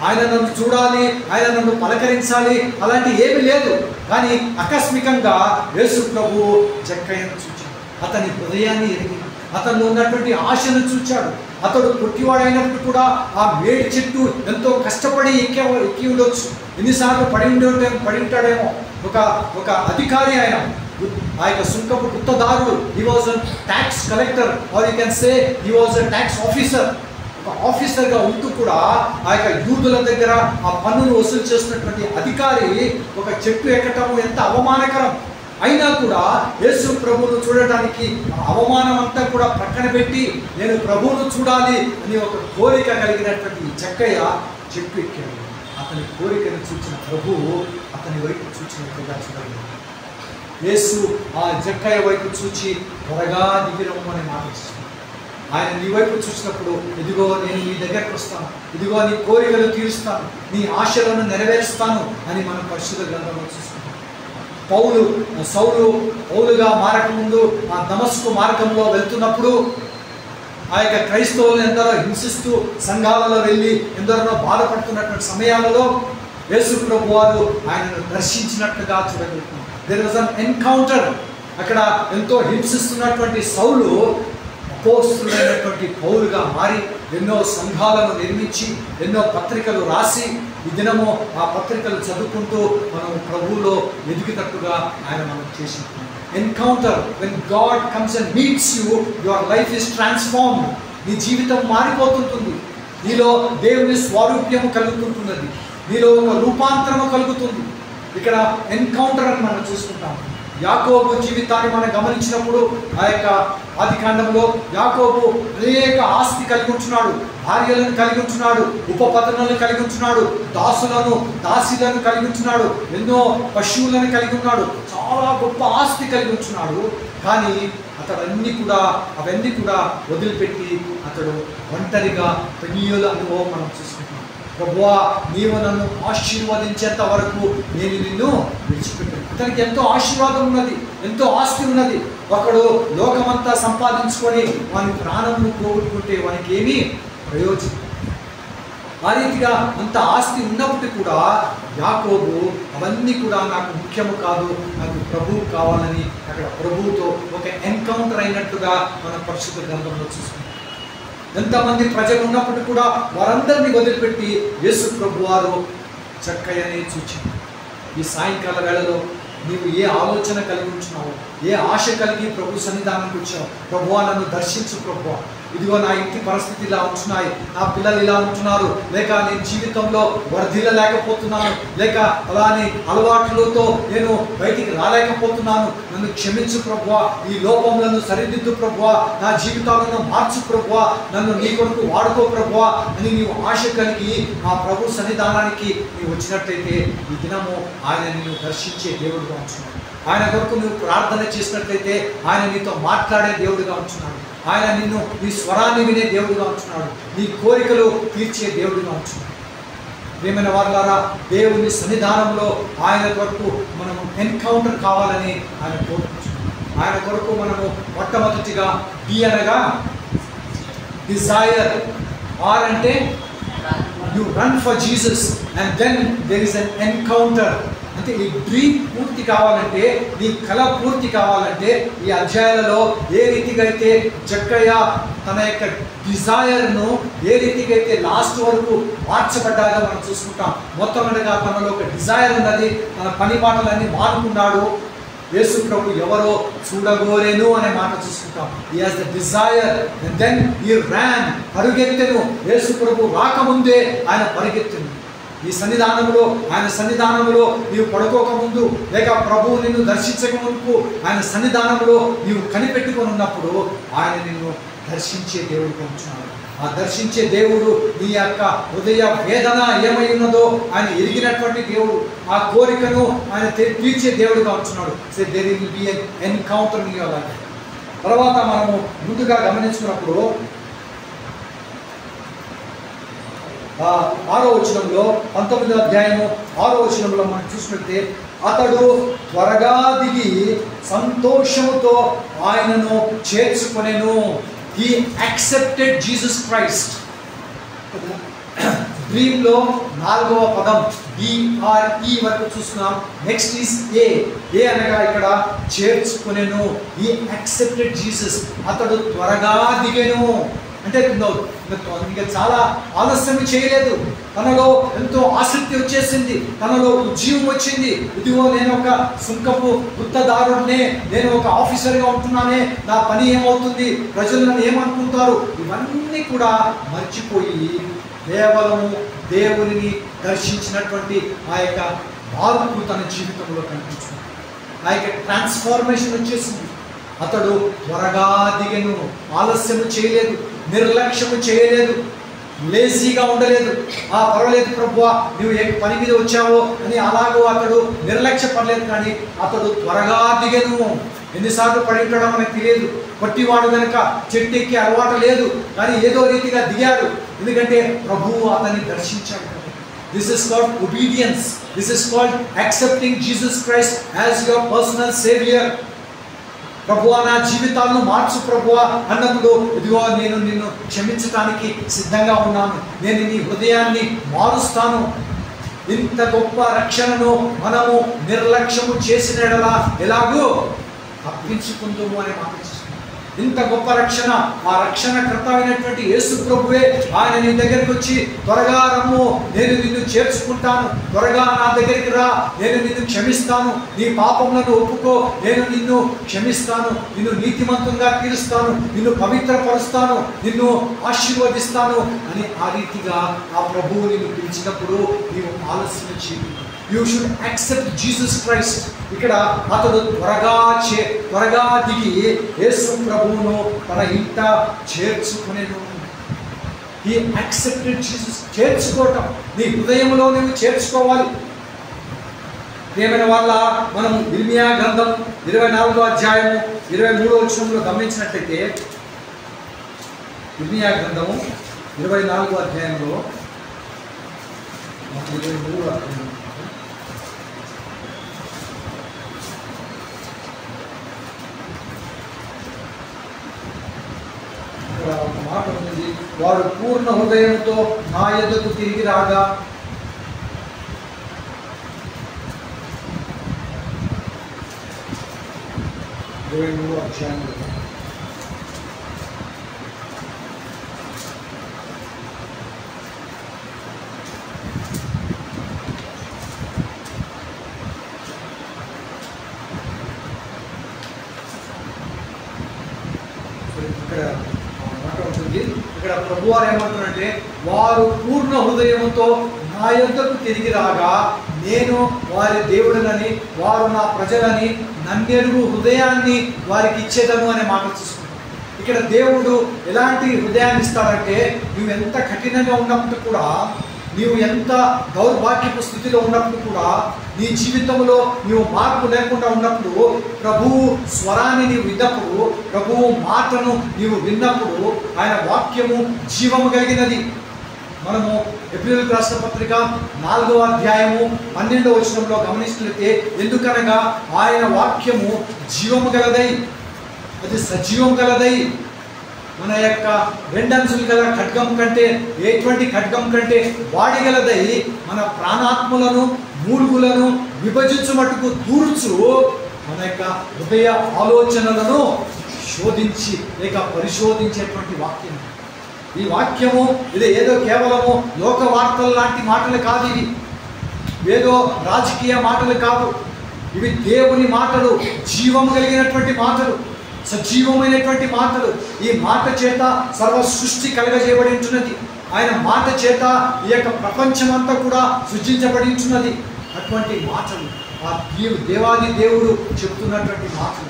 ఆయన నన్ను చూడాలి, ఆయన నన్ను పలకరించాలి అలాంటి ఏమీ లేదు. కానీ ఆకస్మికంగా యేసు ప్రభువు జక్కయ్యను చూచాడు. అతని హృదయాన్ని ఎరిగి అతను ఉన్నటువంటి ఆశను చూచాడు. అతడు పొట్టివాడైనప్పుడు కూడా ఆ మేడి చెట్టు ఎంతో కష్టపడి ఎక్కి ఉండొచ్చు, ఎన్నిసార్లు పడి ఉంటాడేమో. ఒక అధికారి ఆయన, ఆ యొక్క సుంకపు గుత్తదారుడు, he was a tax collector or you can say he was a tax officer. ఒక ఆఫీసర్గా ఉంటూ కూడా ఆ యొక్క యూదుల దగ్గర ఆ పన్నును వసూలు చేస్తున్నటువంటి అధికారి ఒక చెట్టు ఎక్కటము ఎంత అవమానకరం. అయినా కూడా యేసు ప్రభువును చూడటానికి అవమానం అంతా కూడా ప్రక్కన పెట్టి నేను ప్రభువును చూడాలి అని ఒక కోరిక కలిగినటువంటి జక్కయ్య చెట్టు ఎక్కాడు. అతని కోరికను చూసిన ప్రభువు అతని వైపు చూచినట్లుగా చూడలేదు. యేసు ఆ జక్కయ్య వైపు చూచి త్వరగా దిగిరము అని మాట్లాడుతున్నాడు. ఆయన నీ వైపు చూసినప్పుడు ఇదిగో నేను నీ దగ్గరకు వస్తాను, ఇదిగో నీ కోరికలు తీరుస్తాను, నీ ఆశలను నెరవేరుస్తాను అని మనం పరిశుద్ధ గ్రంథంలో చూస్తున్నాం. పౌలుగా మారకముందు ఆ దమస్కు మార్గంలో వెళ్తున్నప్పుడు ఆ యొక్క క్రైస్తవులను ఎందరో హింసిస్తూ సంఘాలలో వెళ్ళి ఎందరో బాధపడుతున్నటువంటి సమయాలలో యేసు ప్రభు వారు ఆయనను దర్శించినట్టుగా చూడగలుగుతున్నాం. There was an encounter. అక్కడ ఎంతో హింసిస్తున్నటువంటి సౌలు అపోస్తులైనటువంటి పౌలుగా మారి ఎన్నో సంఘాలను నిర్మించి ఎన్నో పత్రికలు రాసి ఈ దినము ఆ పత్రికలు చదువుకుంటూ మనం ప్రభువులో ఎదిగినట్టుగా ఆయన మనం చేసింది. Encounter, when God comes and meets you, your life is transformed. నీ జీవితం మారిపోతుంటుంది, నీలో దేవుని స్వారూప్యము కలుగుతుంటున్నది, నీలో ఒక రూపాంతరము కలుగుతుంది. ఇక్కడ ఎన్కౌంటర్ అని మనం చూసుకుంటాం. యాకోబు జీవితాన్ని మనం గమనించినప్పుడు ఆ యొక్క ఆదికాండంలో యాకోబు అనేక ఆస్తి కలిగి ఉంటున్నాడు, భార్యలను కలిగి ఉంటున్నాడు, ఉపపత్నులను కలిగి ఉంటున్నాడు, దాసీలను కలిగి ఉంటున్నాడు, ఎన్నో పశువులను కలిగి ఉన్నాడు, చాలా గొప్ప ఆస్తి కలిగి ఉంటున్నాడు. కానీ అవన్నీ కూడా వదిలిపెట్టి అతడు ఒంటరిగా పెనియోల అనుభవం మనం చూసుకుంటున్నాం. ప్రభువా నీవు నన్ను ఆశీర్వదించేంత వరకు నేను నిన్ను విడిచిపెట్టాను. అతనికి ఎంతో ఆశీర్వాదం ఉన్నది, ఎంతో ఆస్తి ఉన్నది. ఒకడు లోకమంతా సంపాదించుకొని వాని ప్రాణంను పోగొట్టుకుంటే వానికి ఏమీ ప్రయోజనం. ఆ రీతిగా అంత ఆస్తి ఉన్నప్పటికీ కూడా యాకోబు అవన్నీ కూడా నాకు ముఖ్యము కాదు, నాకు ప్రభువు కావాలని అక్కడ ప్రభువుతో ఒక ఎన్కౌంటర్ అయినట్టుగా మన పరిశుద్ధ గ్రంథంలో చూసుకుంటాం. ఎంతమంది ప్రజలు ఉన్నప్పటికీ కూడా వారందరినీ వదిలిపెట్టి యేసు ప్రభు వారు చక్కయని చూచింది. ఈ సాయంకాల వేళలో నీవు ఏ ఆలోచన కలిగి ఉంటున్నావు, ఏ ఆశ కలిగి ప్రభు సన్నిధానానికి వచ్చావు? ప్రభువా నన్ను దర్శించు ప్రభువా, ఇదిగో నా ఇంటి పరిస్థితి ఇలా ఉంటున్నాయి, నా పిల్లలు ఇలా ఉంటున్నారు, లేక నేను జీవితంలో వర్ధిల్లలేకపోతున్నాను, లేక అలానే అలవాట్లతో నేను బయటికి రాలేకపోతున్నాను, నన్ను క్షమించు ప్రభువా, ఈ లోపములను సరిదిద్దు ప్రభువా, నా జీవితాలను మార్చు ప్రభువా, నన్ను నీ కొరకు వాడుకో ప్రభువా అని నీవు ఆశ కలిగి ఆ ప్రభు సన్నిధానానికి నీవు వచ్చినట్లయితే ఈ దినము ఆయన నిన్ను దర్శించే దేవుడుగా ఉంటున్నాడు. ఆయన కొరకు నువ్వు ప్రార్థన చేసినట్లయితే ఆయన నీతో మాట్లాడే దేవుడుగా ఉంటున్నాడు. ఆయన నిన్ను నీ స్వరాన్ని వినే దేవుడుగా ఉంటున్నాడు, నీ కోరికలు తీర్చే దేవుడుగా ఉంటున్నాడు. ప్రియమైన వారులారా, దేవుని సన్నిధానంలో ఆయన కొరకు మనము ఎన్కౌంటర్ కావాలని ఆయన కోరుకుంటున్నాం. ఆయన కొరకు మనము మొట్టమొదటిగా అనగా డిజైర్, ఆర్ అంటే you run for Jesus and then there is an encounter. అంటే ఈ డ్రీమ్ పూర్తి కావాలంటే, నీ కళ పూర్తి కావాలంటే ఈ అధ్యాయాలలో ఏ రీతిగా అయితే జక్కయ్య తన యొక్క డిజైర్ను ఏ రీతిగా అయితే లాస్ట్ వరకు మార్చబడ్డాగా మనం చూసుకుంటాం. మొట్టమొదటిగా తనలో ఒక డిజైర్ ఉన్నది, తన పని పాటలన్నీ మానుకున్నాడు. యేసు ప్రభు ఎవరో చూడగోరేను అనే మాట చూసుకుంటాం. He has the desire and then he ran, పరుగెత్తెను. యేసు ప్రభు రాకముందే ఆయన పరిగెత్తెను. ఈ సన్నిధానంలో, ఆయన సన్నిధానంలో నీవు పడుకోకముందు, లేక ప్రభువు నిన్ను దర్శించక ముందు ఆయన సన్నిధానంలో నీవు కనిపెట్టుకొని ఉన్నప్పుడు ఆయన నిన్ను దర్శించే దేవుడు ఉంటున్నాడు. ఆ దర్శించే దేవుడు నీ యొక్క హృదయ వేదన ఏమై ఉన్నదో ఆయన ఎరిగినటువంటి దేవుడు. ఆ కోరికను ఆయన తీర్చే దేవుడుగా ఉంటున్నాడు. So there will be an encounter in your life. తర్వాత మనము ముందుగా గమనించుకున్నప్పుడు 6వ వచనంలో 19వ అధ్యాయము 6వ వచనంలో మనం చూసినట్టే అతడు త్వరగా దిగి సంతోషముతో ఆయనను చేర్చుకొనెను. He accepted Jesus Christ. డ్రీమ్లో 4వ పదం BRE వరకు చూస్తున్నాం. నెక్స్ట్ ఈస్ ఏ అనగా ఇక్కడ చేర్చుకొనెను. He accepted Jesus. అతడు త్వరగా దిగెను. అంటే ఇంకా చాలా ఆలస్యం చేయలేదు. తనలో ఎంతో ఆసక్తి వచ్చేసింది, తనలో ఉద్యమం వచ్చింది. ఇదిగో నేను ఒక సుంకపు గుత్తదారుడినే, నేను ఒక ఆఫీసర్గా ఉంటున్నానే, నా పని ఏమవుతుంది, ప్రజలు నన్ను ఏమనుకుంటారు, ఇవన్నీ కూడా మర్చిపోయి కేవలము దేవుని దర్శించినటువంటి ఆ యొక్క మార్పు తన జీవితంలో కనిపించింది. ఆ యొక్క ట్రాన్స్ఫార్మేషన్ వచ్చేసింది. అతడు త్వరగా దిగను, ఆలస్యము చేయలేదు, నిర్లక్ష్యము చేయలేదు, లేజీగా ఉండలేదు. పర్వాలేదు ప్రభువా, నువ్వు ఏ పని మీద వచ్చావో అని అలాగో అతడు నిర్లక్ష్యపడలేదు. కానీ అతడు త్వరగా దిగను. ఎన్నిసార్లు పడి ఉంటాడో మనకు తెలియదు. పట్టివాడు కనుక చెట్టు ఎక్కి అలవాటు లేదు, కానీ ఏదో రీతిగా దిగాడు. ఎందుకంటే ప్రభువు అతన్ని దర్శించాడు. This is called obedience. This is called accepting Jesus Christ as your personal savior. ప్రభువా, నా జీవితాలను మార్చు ప్రభువా అన్నప్పుడు, ఇదిగో నేను నిన్ను క్షమించడానికి సిద్ధంగా ఉన్నాను, నేను నీ హృదయాన్ని మారుస్తాను. ఇంత గొప్ప రక్షణను మనము నిర్లక్ష్యము చేసిన ఎడలా ఎలాగూ తప్పించుకుందాము అనే మాట. ఇంత గొప్ప రక్షణ, ఆ రక్షణ కర్త అయినటువంటి యేసు ప్రభువే ఆయన నీ దగ్గరికి వచ్చి, త్వరగా రమ్ము, నేను నిన్ను చేర్చుకుంటాను, త్వరగా నా దగ్గరికి రా, నేను నిన్ను క్షమిస్తాను, నీ పాపములను ఒప్పుకో, నేను నిన్ను క్షమిస్తాను, నిన్ను నీతిమంతంగా తీరుస్తాను, నిన్ను పవిత్రపరుస్తాను, నిన్ను ఆశీర్వదిస్తాను అని ఆ రీతిగా ఆ ప్రభువు నిన్ను పిలిచినప్పుడు నీవు ఆలస్యం చేయదు. You should accept Jesus Christ. ఇక్కడ అతడు త్వరగా దిగి యేసు ప్రభువును తన ఇంట చేర్చుకునేను. He accepted Jesus. చేర్చుకోవటం నీ హృదయంలో నువ్వు చేర్చుకోవాలి. ప్రియమైన వాళ్ళ, మనం ఇర్మియా గ్రంథం 24వ అధ్యాయము 23వ వచనంలో గమనించినట్లయితే, ఇర్మియా గ్రంథము 24వ అధ్యాయంలో 23వ అధ్యాయం ఒక మాట ఉంది, వారు పూర్ణ హృదయంతో నా యొద్దకు తిరిగి రాగా ఇక్కడ ప్రభువారు ఏమంటున్నారంటే, వారు పూర్ణ హృదయంతో నా యొద్దకు తిరిగి రాగా నేను వారి దేవుడినని, వారు నా ప్రజలని, నన్నెరుగు హృదయాన్ని వారికి ఇచ్చేదను అనే మాట చూసుకుంటాం. ఇక్కడ దేవుడు ఎలాంటి హృదయాన్ని ఇస్తాడంటే, నువ్వు ఎంత కఠినంగా ఉన్నప్పుడు కూడా, నీవు ఎంత దౌర్భాగ్యపు స్థితిలో ఉన్నప్పుడు కూడా, నీ జీవితంలో నీవు మార్పు లేకుండా ఉన్నప్పుడు, ప్రభువు స్వరాన్ని నీవు విన్నప్పుడు, ప్రభువు మాటను నీవు విన్నప్పుడు, ఆయన వాక్యము జీవము కలిగినది. మనము ఎబ్రీయులకు రాసిన పత్రిక 4వ అధ్యాయము 12వ వచనంలో గమనించినట్లయితే, ఎందుకనగా ఆయన వాక్యము జీవము గలదై, అది సజీవం గలదై, మన యొక్క రెండంచులు గల ఖడ్గం కంటే, ఎటువంటి ఖడ్గం కంటే వాడిగలదై, మన ప్రాణాత్మలను మూలుగులను విభజించు మట్టుకు దూర్చు, మన యొక్క హృదయ ఆలోచనలను శోధించి లేక పరిశోధించేటువంటి వాక్యం. ఈ వాక్యము ఇది ఏదో కేవలము లోక వార్తలు లాంటి మాటలు కాదు, ఇవి ఏదో రాజకీయ మాటలు కాదు, ఇవి దేవుని మాటలు, జీవము కలిగినటువంటి మాటలు, సజీవమైనటువంటి మాటలు. ఈ మాట చేత సర్వ సృష్టి కలగజేయబడి ఉంటున్నది. ఆయన మాట చేత ఈ యొక్క ప్రపంచమంతా కూడా సృష్టించబడి. అటువంటి మాటలు ఆ దేవాది దేవుడు చెప్తున్నటువంటి మాటలు.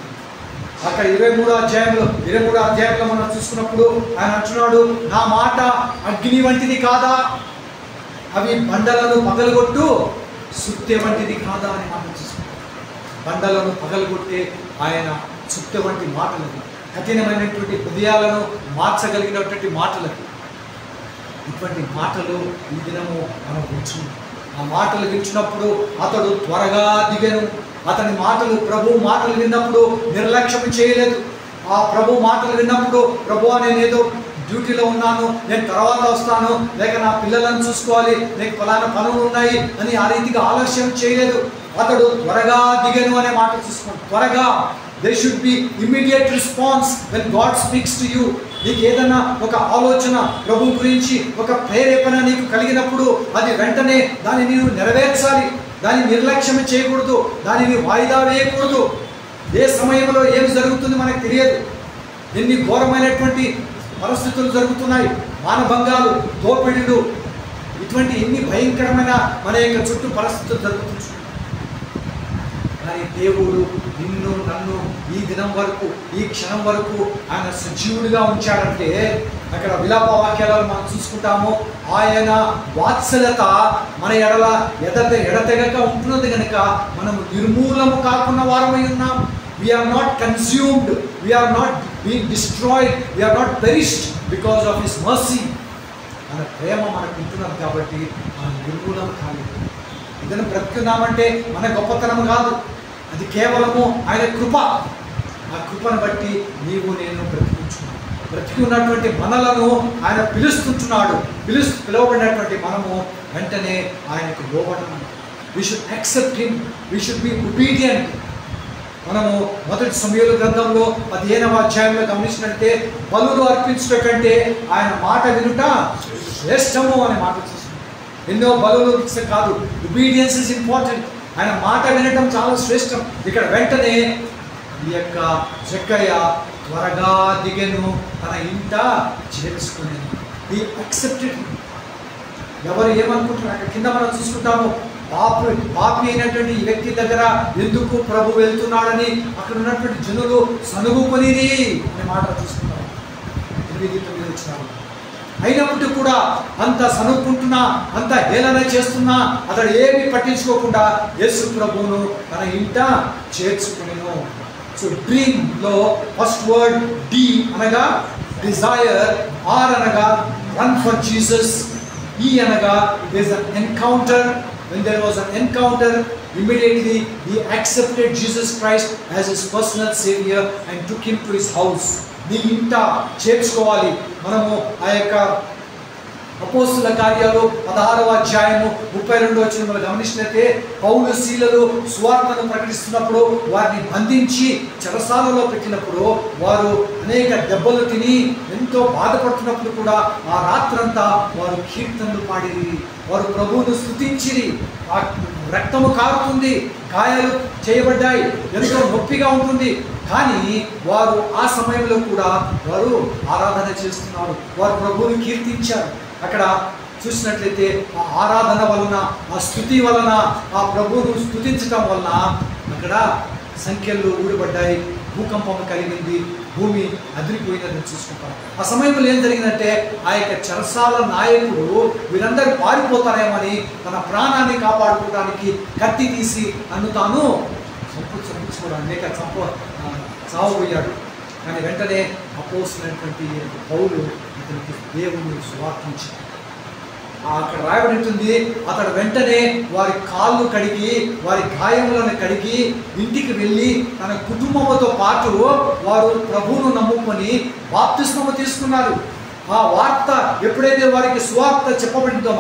అక్కడ 23వ అధ్యాయంలో మనం చూసుకున్నప్పుడు ఆయన అంటున్నాడు, నా మాట అగ్ని వంటిది కాదా, అవి బండలను పగలగొట్టు సుత్తె వంటిది కాదా అని మాట చూసుకుంటాం. బండలను పగలగొట్టే ఆయన సుత్తె వంటి మాటలు, కఠినమైనటువంటి హృదయాలను మార్చగలిగినటువంటి మాటలు. ఇటువంటి మాటలు ఈ దినము మనం వింటున్నాం. ఆ మాటలు వింటున్నప్పుడు అతడు త్వరగా దిగను. అతని మాటలు, ప్రభు మాటలు విన్నప్పుడు నిర్లక్ష్యం చేయలేదు. ఆ ప్రభు మాటలు విన్నప్పుడు, ప్రభువా నేనేదో డ్యూటీలో ఉన్నాను, నేను తర్వాత వస్తాను, లేక నా పిల్లలను చూసుకోవాలి, లేక ఫలానా పనులు ఉన్నాయి అని ఆ రీతిగా ఆలస్యం చేయలేదు. అతడు త్వరగా దిగను అనే మాట చూసుకోండి. త్వరగా, there should be immediate response when God speaks to you. నీకు ఏదైనా ఒక ఆలోచన ప్రభు గురించి ఒక ప్రేరేపణ నీకు కలిగినప్పుడు అది వెంటనే దాన్ని నీవు నెరవేర్చాలి. దాన్ని నిర్లక్ష్యం చేయకూడదు, దానిని వాయిదా వేయకూడదు. ఏ సమయంలో ఏం జరుగుతుంది మనకు తెలియదు. ఎన్ని ఘోరమైనటువంటి పరిస్థితులు జరుగుతున్నాయి, మానభంగాలు, దోపిడీలు, ఇటువంటి ఎన్ని భయంకరమైన మన యొక్క చుట్టూ పరిస్థితులు జరుగుతున్నాయి. కానీ దేవుడు నిన్ను నన్ను ఈ దినం వరకు, ఈ క్షణం వరకు ఆయన సజీవుడిగా ఉంచాడంటే అక్కడ విలాప వాక్యాలను మనం చూసుకుంటాము. ఆయన వాత్సల్యత మన ఎడల ఎడతెగక ఉంటున్నది కనుక మనము నిర్మూలము కాకుండా వారమై ఉన్నాం. We are not consumed, we are not being destroyed, we are not perished because of His mercy. మన ప్రేమ మనకు ఉంటున్నది కాబట్టి మనం నిర్మూలం కాలేదు. ఇదను బ్రతుకున్నామంటే మన గొప్పతనం కాదు, అది కేవలము ఆయన కృప. ఆ కృపను బట్టి నీవు నేను బ్రతికి ఉన్నటువంటి మనలను ఆయన పిలుస్తుంటున్నాడు. పిలువబడినటువంటి మనము వెంటనే ఆయనకు లోబడము. We should accept him, we should be obedient. మనము మొదటి సమూయేలు గ్రంథంలో 15వ అధ్యాయంలో గమనించినట్టే బలులు అర్పించడం కంటే ఆయన మాట వినుట శ్రేష్టము అనే మాట చూస్తున్నాం. ఎన్నో బలులు కాదు, ఒబీడియన్స్ ఇస్ ఇంపార్టెంట్. ఆయన మాట వినటం చాలా శ్రేష్టం. ఇక్కడ వెంటనే ఈ యొక్క జక్కయ్య త్వరగా దిగెను, తన ఇంట చేర్చుకునేది. ఈ యాక్సెప్టెడ్. ఎవరు ఏమనుకుంటున్నారు అక్కడ కింద మనం చూసుకుంటాము. పాపి అయినటువంటి ఈ వ్యక్తి దగ్గర ఎందుకు ప్రభు వెళ్తున్నాడని అక్కడ ఉన్నటువంటి జనులు సనుగుకొనిది అనే మాట చూసుకుంటాము. 8-9 వచ్చినాము. అయినప్పటికీ కూడా అంత సనుక్కుంటున్నా, అంత హేళన చేస్తున్నా అతడు ఏమీ పట్టించుకోకుండా యేసు ప్రభువును తన ఇంట చేర్చుకునేను. సో డ్రీమ్లో ఫస్ట్ వర్డ్ డి అనగా డిజైర్, ఆర్ అనగా రన్ ఫర్ జీసస్, ఈ అనగా there is an encounter. When there was an encounter, immediately he accepted Jesus Christ as his personal savior and took him to his house. నీ ఇంట చేర్చుకోవాలి. మనము ఆ యొక్క అపోస్తుల కార్యాలు 16వ అధ్యాయము 32వ వచనంలో గమనించినట్లయితే పౌలు శీలలు సువార్తను ప్రకటిస్తున్నప్పుడు వారిని బంధించి చెరసాలలో పెట్టినప్పుడు వారు అనేక దెబ్బలు తిని ఎంతో బాధపడుతున్నప్పుడు కూడా ఆ రాత్రంతా వారు కీర్తనలు పాడిరి, వారు ప్రభువును స్తుతించిరి. ఆ రక్తము కారుతుంది, గాయాలు చేయబడ్డాయి, ఎంతో నొప్పిగా ఉంటుంది. కానీ వారు ఆ సమయంలో కూడా వారు ఆరాధన చేస్తున్నారు, వారు ప్రభువుని కీర్తించారు. అక్కడ చూసినట్లయితే ఆ ఆరాధన వలన, ఆ స్తుతి వలన, ఆ ప్రభువును స్తుతించటం వలన అక్కడ సంఖ్యలు ఊడిపడ్డాయి, భూకంపం కలిగింది, భూమి అదిరిపోయినదని చూసుకుంటాం. ఆ సమయంలో ఏం జరిగిందంటే ఆ యొక్క చెరసాల నాయకుడు వీరందరూ పారిపోతారేమని తన ప్రాణాన్ని కాపాడుకోవడానికి కత్తి తీసి నన్ను తాను చంపించుకోవడానికి లేక చావబోయాడు. కానీ వెంటనే అపోస్తులైనటువంటి పౌలు అతనికి దేవుని సువార్తించాడు. అక్కడ రాయబడి ఉంటుంది, అతడు వెంటనే వారి కాళ్ళు కడిగి, వారి గాయములను కడిగి ఇంటికి వెళ్ళి తన కుటుంబంతో పాటు వారు ప్రభువును నమ్ముకొని బాప్తిస్మము తీసుకున్నారు. ఆ వార్త ఎప్పుడైతే వారికి సువార్త చెప్పబడిందో,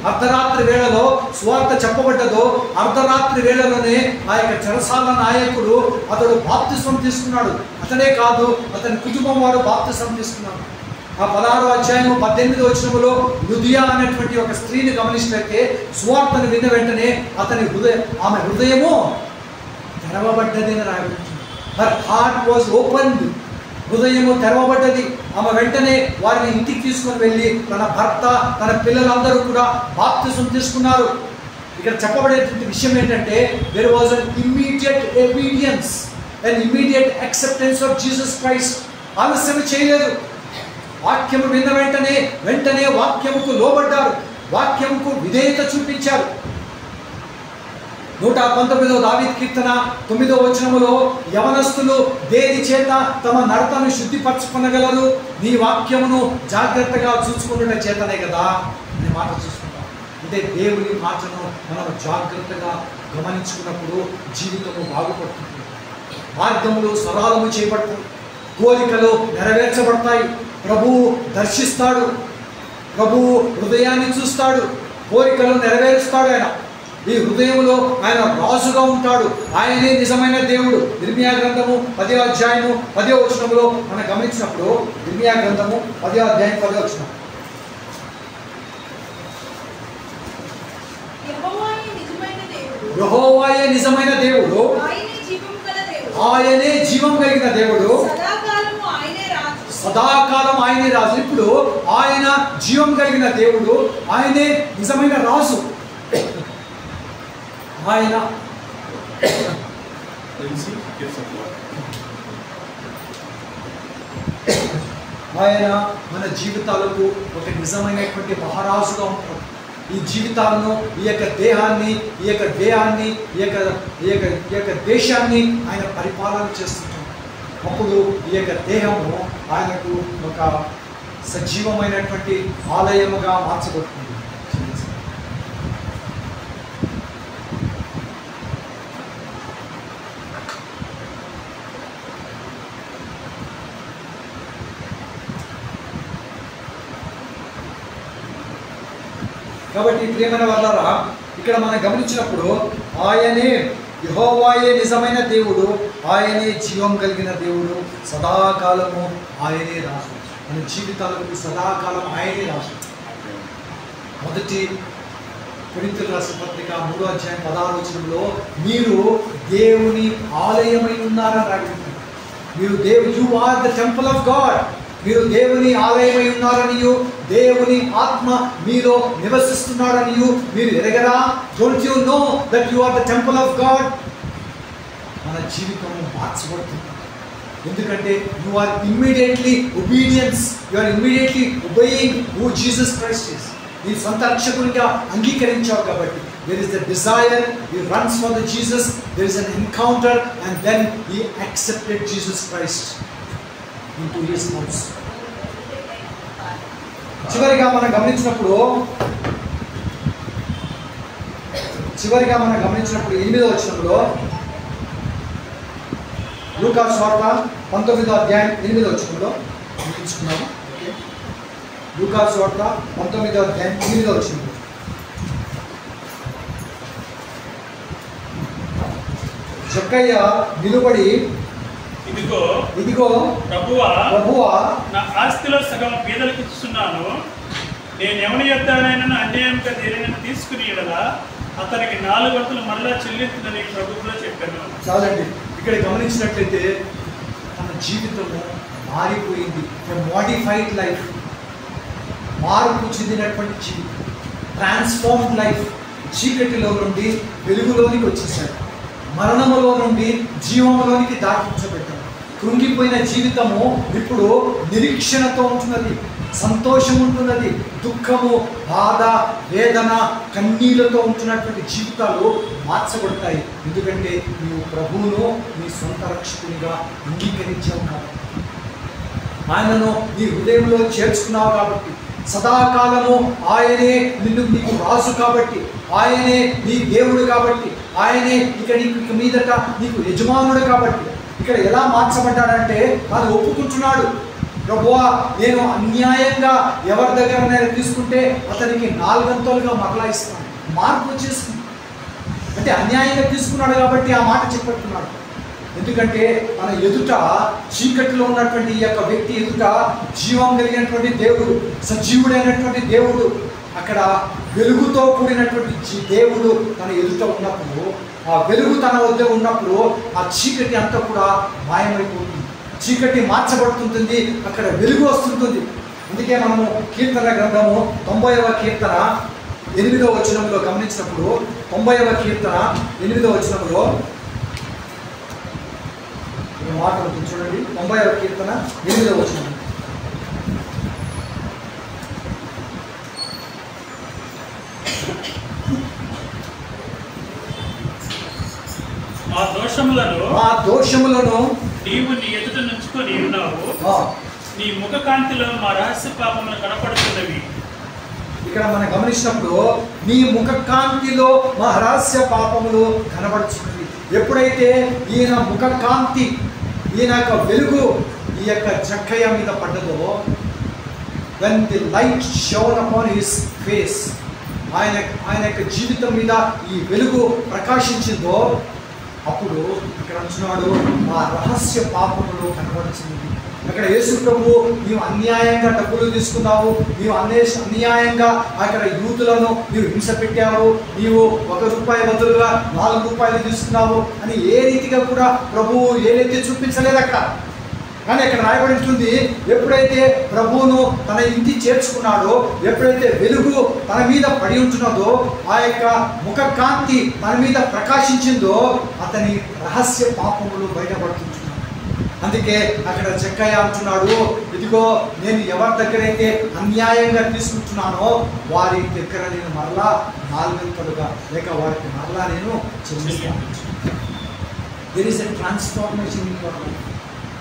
అర్ధరాత్రి వేళలో సువార్త చెప్పబడ్డదో, అర్ధరాత్రి వేళలోనే ఆ యొక్క చెరసాల నాయకుడు అతడు బాప్తిస్మం తీసుకున్నాడు. అతనే కాదు, అతని కుటుంబం వారు బాప్తిస్మం తీసుకున్నారు. ఆ 16వ అధ్యాయము 18వ వచనములో లుదియా అనేటువంటి ఒక స్త్రీని గమనించినట్లయితే సువార్తను విన్న వెంటనే ఆమె హృదయము తెరవబడ్డది అని రాయబడుతుంది. Her heart was opened. హృదయము తెరవబడ్డది. ఆమె వెంటనే వారిని ఇంటికి తీసుకొని వెళ్ళి తన భర్త, తన పిల్లలందరూ కూడా బాప్తిసం తీసుకున్నారు. ఇక్కడ చెప్పబడేటువంటి విషయం ఏంటంటే there was an immediate obedience, an immediate acceptance of Jesus Christ. ఆలస్యం చేయలేదు. వాక్యము విన్న వెంటనే వాక్యముకు లోబడ్డారు, వాక్యముకు విధేయత చూపించారు. 119వ దావీదు కీర్తన 9వ వచనములో యవనస్తులు దేని చేత తమ నడతను శుద్ధిపరచుకొనగలరు? నీ వాక్యమును జాగ్రత్తగా చూసుకున్న చేతనే కదా అనే మాట చూసుకుంటాం. అంటే దేవుని మాటను మనం జాగ్రత్తగా గమనించుకున్నప్పుడు జీవితము బాగుపడుతుంది, మార్గములు సరళము చేయబడతాయి, కోరికలు నెరవేర్చబడతాయి. ప్రభువు దర్శిస్తాడు, ప్రభువు హృదయాన్ని చూస్తాడు, కోరికలు నెరవేరుస్తాడు. ఆయన ఈ హృదయంలో ఆయన రాజుగా ఉంటాడు. ఆయనే నిజమైన దేవుడు. ఇర్మియా గ్రంథము 10వ అధ్యాయము 10వ వచనంలో మనం గమనించినప్పుడు, ఇర్మియా గ్రంథము 10వ అధ్యాయం 10వ వచనం, యెహోవాయే నిజమైన దేవుడు, ఆయనే జీవం కలిగిన దేవుడు, సదాకాలం ఆయనే రాజు. ఇప్పుడు ఆయన జీవం కలిగిన దేవుడు, ఆయనే నిజమైన రాజు. ఆయన మన జీవితాలకు ఒక నిజమైనటువంటి మహారాజుగా ఉంటాడు. ఈ జీవితాలను, ఈ యొక్క దేహాన్ని, ఈ యొక్క దేశాన్ని ఆయన పరిపాలన చేస్తుంటాడు. అప్పుడు ఈ యొక్క దేహము ఆయనకు ఒక సజీవమైనటువంటి ఆలయముగా మార్చబడుతుంది. కాబట్టి ప్రియమైన వాళ్ళారా, ఇక్కడ మనం గమనించినప్పుడు ఆయనే యెహోవాయే నిజమైన దేవుడు, ఆయనే జీవం కలిగిన దేవుడు, సదాకాలము ఆయనే రాజు. మన జీవితాలకు సదాకాలం ఆయనే రాజు. మొదటి కొరింథీయులకు రాసిన పత్రిక 3వ అధ్యాయం 16వ వచనంలో మీరు దేవుని ఆలయమై ఉన్నారని రాయబడింది. మీరు you are the temple of God. మీరు దేవుని ఆలయమై ఉన్నారనియు, దేవుని ఆత్మ మీలో నివసిస్తున్నాడనియు మీరు ఎరగరా? Don't you know that you are the temple of God? మన జీవితం మార్చబడుతుంది. ఎందుకంటే you are immediately obedience, you are immediately obeying who Jesus Christ is. నీ సొంత రక్షకునిగా అంగీకరించావు కాబట్టి there is the desire, he runs for the Jesus, there is an encounter, and then he accepted Jesus Christ into his house. చివరిగా మనం గమనించినప్పుడు 8వ వచనంలో లూకా సువార్త 19వ అధ్యాయం 8వ వచనంలో గమనించుకున్నాము. లూకా సువార్త 19వ అధ్యాయం 8వ వచనంలో జక్కయ్య నిలబడి, ఇదిగో ప్రభువా, నా ఆస్తిలో సగం పేదలకు ఇస్తున్నాను. నేను ఎవరి యొద్దనైనా అన్యాయంగా దేనిని తీసుకుని ఎడలా అతనికి 4 వంతులు మరలా చెల్లించుదని ప్రభువులో చెప్పాను. చాలండి. ఇక్కడ గమనించినట్లయితే మన జీవితము మారిపోయింది. మోడిఫైడ్ లైఫ్, మార్పు చెందినటువంటి జీవితం, ట్రాన్స్ఫార్మ్డ్ లైఫ్. చీకటిలో నుండి వెలుగులోనికి వచ్చేసాడు. మరణములో నుండి జీవంలోనికి దాటించబడ్డాడు. కృంగిపోయిన జీవితము ఇప్పుడు నిరీక్షణతో ఉంటున్నది, సంతోషం ఉంటున్నది. దుఃఖము, బాధ, వేదన, కన్నీళ్లతో ఉంటున్నటువంటి జీవితాలు మార్చబడతాయి. ఎందుకంటే నీవు ప్రభువును నీ సొంత రక్షకునిగా అంగీకరించావు కాబట్టి, ఆయనను నీ హృదయంలో చేర్చుకున్నావు కాబట్టి, సదాకాలము ఆయనే నీకు రాజు కాబట్టి, ఆయనే నీ దేవుడు కాబట్టి, ఆయనే నీకు మీదట నీకు యజమానుడు కాబట్టి. ఇక్కడ ఎలా మార్చబడ్డాడంటే అది ఒప్పుకుంటున్నాడు. ప్రభువా, నేను అన్యాయంగా ఎవరి దగ్గర తీసుకుంటే అతనికి 4 వంతులుగా మరలా ఇస్తాను. మార్పు వచ్చేసింది. అంటే అన్యాయంగా తీసుకున్నాడు కాబట్టి ఆ మాట చెప్పట్టున్నాడు. ఎందుకంటే మన ఎదుట చీకటిలో ఉన్నటువంటి ఈ యొక్క వ్యక్తి ఎదుట జీవం కలిగినటువంటి దేవుడు, సజీవుడైనటువంటి దేవుడు, అక్కడ వెలుగుతో కూడినటువంటి దేవుడు తన ఎదుట ఉన్నప్పుడు, ఆ వెలుగు తన వద్ద ఉన్నప్పుడు ఆ చీకటి అంతా కూడా మాయమైపోతుంది. చీకటి మార్చబడుతుంటుంది, అక్కడ వెలుగు వస్తుంటుంది. అందుకే మనము కీర్తన గ్రంథము 90వ కీర్తన 8వ వచనంలో గమనించినప్పుడు, 90వ కీర్తన 8వ వచనంలో మాట ఉంటుంది చూడండి. 90వ కీర్తన 8వ వచనం, మా దోషములను నీవు నీ ఎదుట నుంచుకొని ఉన్నావు. నీ ముఖ కాంతిలో మా రహస్య పాపములు కనపడుతున్నవి. ఇక్కడ మనం గమనించినప్పుడు నీ ముఖ కాంతిలో మా రహస్య పాపములు కనబడుతున్నవి. ఎప్పుడైతే ఈయన ముఖ కాంతి, ఈయన యొక్క వెలుగు ఈ యొక్క జక్కయ్య మీద పడ్డదో, when the light shone upon his face, ఆ ఆయన యొక్క జీవితం మీద ఈ వెలుగు ప్రకాశించిందో అప్పుడు ఇక్కడ అంటున్నాడు ఆ రహస్య పాపములు కనబడుతుంది. అక్కడ యేసు ప్రభు నీవు అన్యాయంగా డబ్బులు తీసుకున్నావు, నీవు అన్యాయంగా అక్కడ యూతులను నీవు హింస పెట్టావు, నీవు ₹1 బదులుగా ₹4 తీసుకున్నావు అని ఏ రీతిగా కూడా ప్రభువు ఏదైతే చూపించలేదు అక్కడ. కానీ అక్కడ రాయబడి ఉంటుంది, ఎప్పుడైతే ప్రభువును తన ఇంటి చేర్చుకున్నాడో, ఎప్పుడైతే వెలుగు తన మీద పడి ఉంటున్నదో, ఆ యొక్క ముఖ కాంతి తన మీద ప్రకాశించిందో అతని రహస్య పాపములు బయటపడుతుంటున్నాడు. అందుకే అక్కడ జక్కయ్య అంటున్నాడు, ఇదిగో నేను ఎవరి దగ్గరైతే అన్యాయంగా తీసుకుంటున్నానో వారి దగ్గర నేను మరలా 4 లేక వారికి మరలా నేను చెల్లిస్తాను. There is a transformation in your life.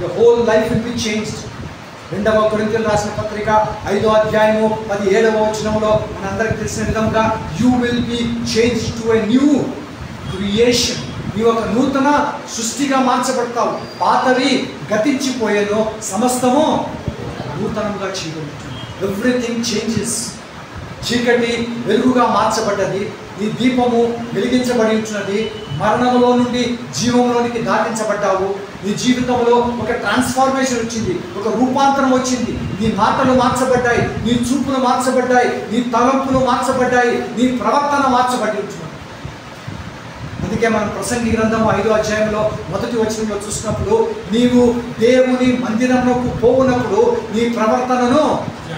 Your whole life will be changed. 2వ కొరింథీయులకు రాసిన పత్రిక 5వ అధ్యాయము 17వ వచనంలో మనందరికీ తెలిసిన విధంగా you will be changed to a new creation. నీవు ఒక నూతన సృష్టిగా మార్చబడతావు. పాతవి గతించిపోయేను, సమస్తము నూతనంగా చేయబడుతుంది. Everything changes. చీకటి వెలుగుగా మార్చబడ్డది, నీ దీపము వెలిగించబడి ఉంటున్నది, మరణంలో నుండి జీవంలోనికి దాటించబడ్డావు. నీ జీవితంలో ఒక ట్రాన్స్ఫార్మేషన్ వచ్చింది, ఒక రూపాంతరం వచ్చింది. నీ మాటలు మార్చబడ్డాయి, నీ చూపులు మార్చబడ్డాయి, నీ తలంపులు మార్చబడ్డాయి, నీ ప్రవర్తన మార్చబడి ఉంటున్నది. అందుకే మనం ప్రసంగి గ్రంథము 5వ అధ్యాయంలో 1వ వచనంలో చూసినప్పుడు, నీవు దేవుని మందిరమునకు పోవునప్పుడు నీ ప్రవర్తనను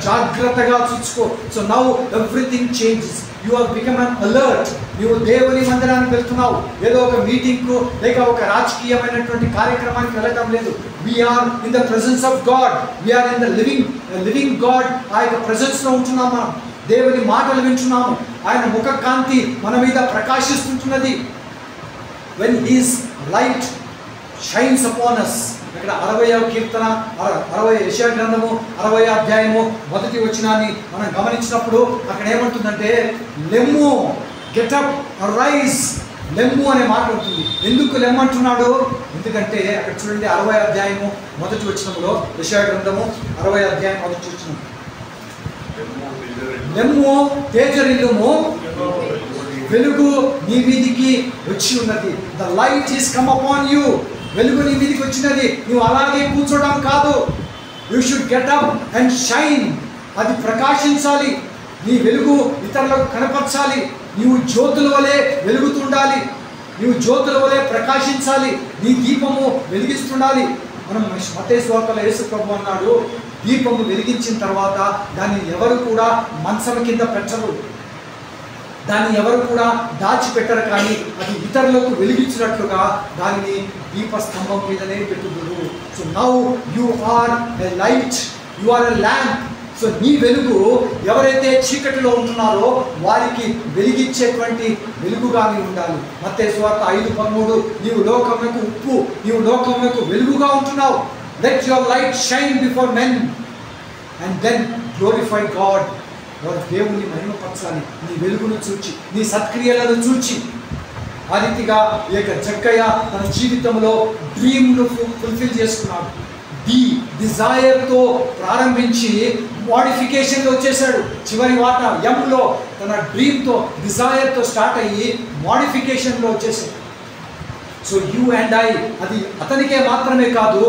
జాగ్రత్తగా చూసుకో. So now everything changes. You have become an alert. నీవు దేవుని మందిరానికి వెళ్తున్నావు, ఏదో ఒక మీటింగ్కు లేక ఒక రాజకీయమైనటువంటి కార్యక్రమానికి వెళ్ళటం లేదు. We are in the presence of God, we are in the living God. ఆ యొక్క ప్రెసెన్స్లో ఉంటున్నాం మనం, దేవుని మాటలు వింటున్నాము, ఆయన ముఖ కాంతి మన మీద ప్రకాశిస్తుంటున్నది. When his light shines upon us. ఇక్కడ 60వ కీర్తన 60 యెషయా గ్రంథము 60వ అధ్యాయము 1వ వచనాన్ని మనం గమనించినప్పుడు అక్కడ ఏమంటుందంటే, లెమ్ము, గెటప్, అరైజ్, లెమ్ము అనే మాట ఉంటుంది. ఎందుకు లెమ్మంటున్నాడు? ఎందుకంటే అక్కడ చూడండి 60వ అధ్యాయము 1వ వచనంలో, యెషయా గ్రంథము 60వ అధ్యాయం 1వ వచనం, లెమ్ము తేజరిల్లుము, వెలుగు నీ మీదికి వచ్చి ఉన్నది. The light is come upon you. వెలుగు నీ మీదికి వచ్చినది. నువ్వు అలాగే కూర్చోవడం కాదు. You should get up and shine. అది ప్రకాశించాలి. నీ వెలుగు ఇతరులకు కనపరచాలి. నీవు జ్యోతుల వలె వెలుగుతుండాలి, నీవు జ్యోతుల వలె ప్రకాశించాలి, నీ దీపము వెలిగిస్తుండాలి. మనం మత్తయి సువార్తలో యేసు ప్రభు అన్నాడు, దీపము వెలిగించిన తర్వాత దాన్ని ఎవరు కూడా మంచం కింద పెట్టరు, దాన్ని ఎవరు కూడా దాచిపెట్టరు, కానీ అది ఇతరులకు వెలిగించినట్లుగా దానిని దీపస్తంభం మీదనే పెట్టుదురు. So now you are a light, you are a lamp. So నీ వెలుగు ఎవరైతే చీకటిలో ఉంటున్నారో వారికి వెలిగించేటువంటి వెలుగుగా నీవు ఉండాలి. మత్తయి సువార్త 5:13, నీవు లోకమునకు ఉప్పు, నీవు లోకమునకు వెలుగుగా ఉంటున్నావు. Let your light shine before men and then glorify God. వారు దేవుని మహిమపరచాలి నీ వెలుగును చూచి, నీ సత్క్రియలను చూచి. ఆ రీతిగా ఈ యొక్క జక్కయ్య తన జీవితంలో డ్రీమ్ను ఫుల్ఫిల్ చేసుకున్నాడు. డిజైర్తో ప్రారంభించి మోడిఫికేషన్లో వచ్చేసాడు. చివరి వాట ఎంలో తన డ్రీమ్తో, డిజైర్తో స్టార్ట్ అయ్యి మోడిఫికేషన్లో వచ్చేసాడు. సో యూ అండ్ ఐ, అది అతనికే మాత్రమే కాదు,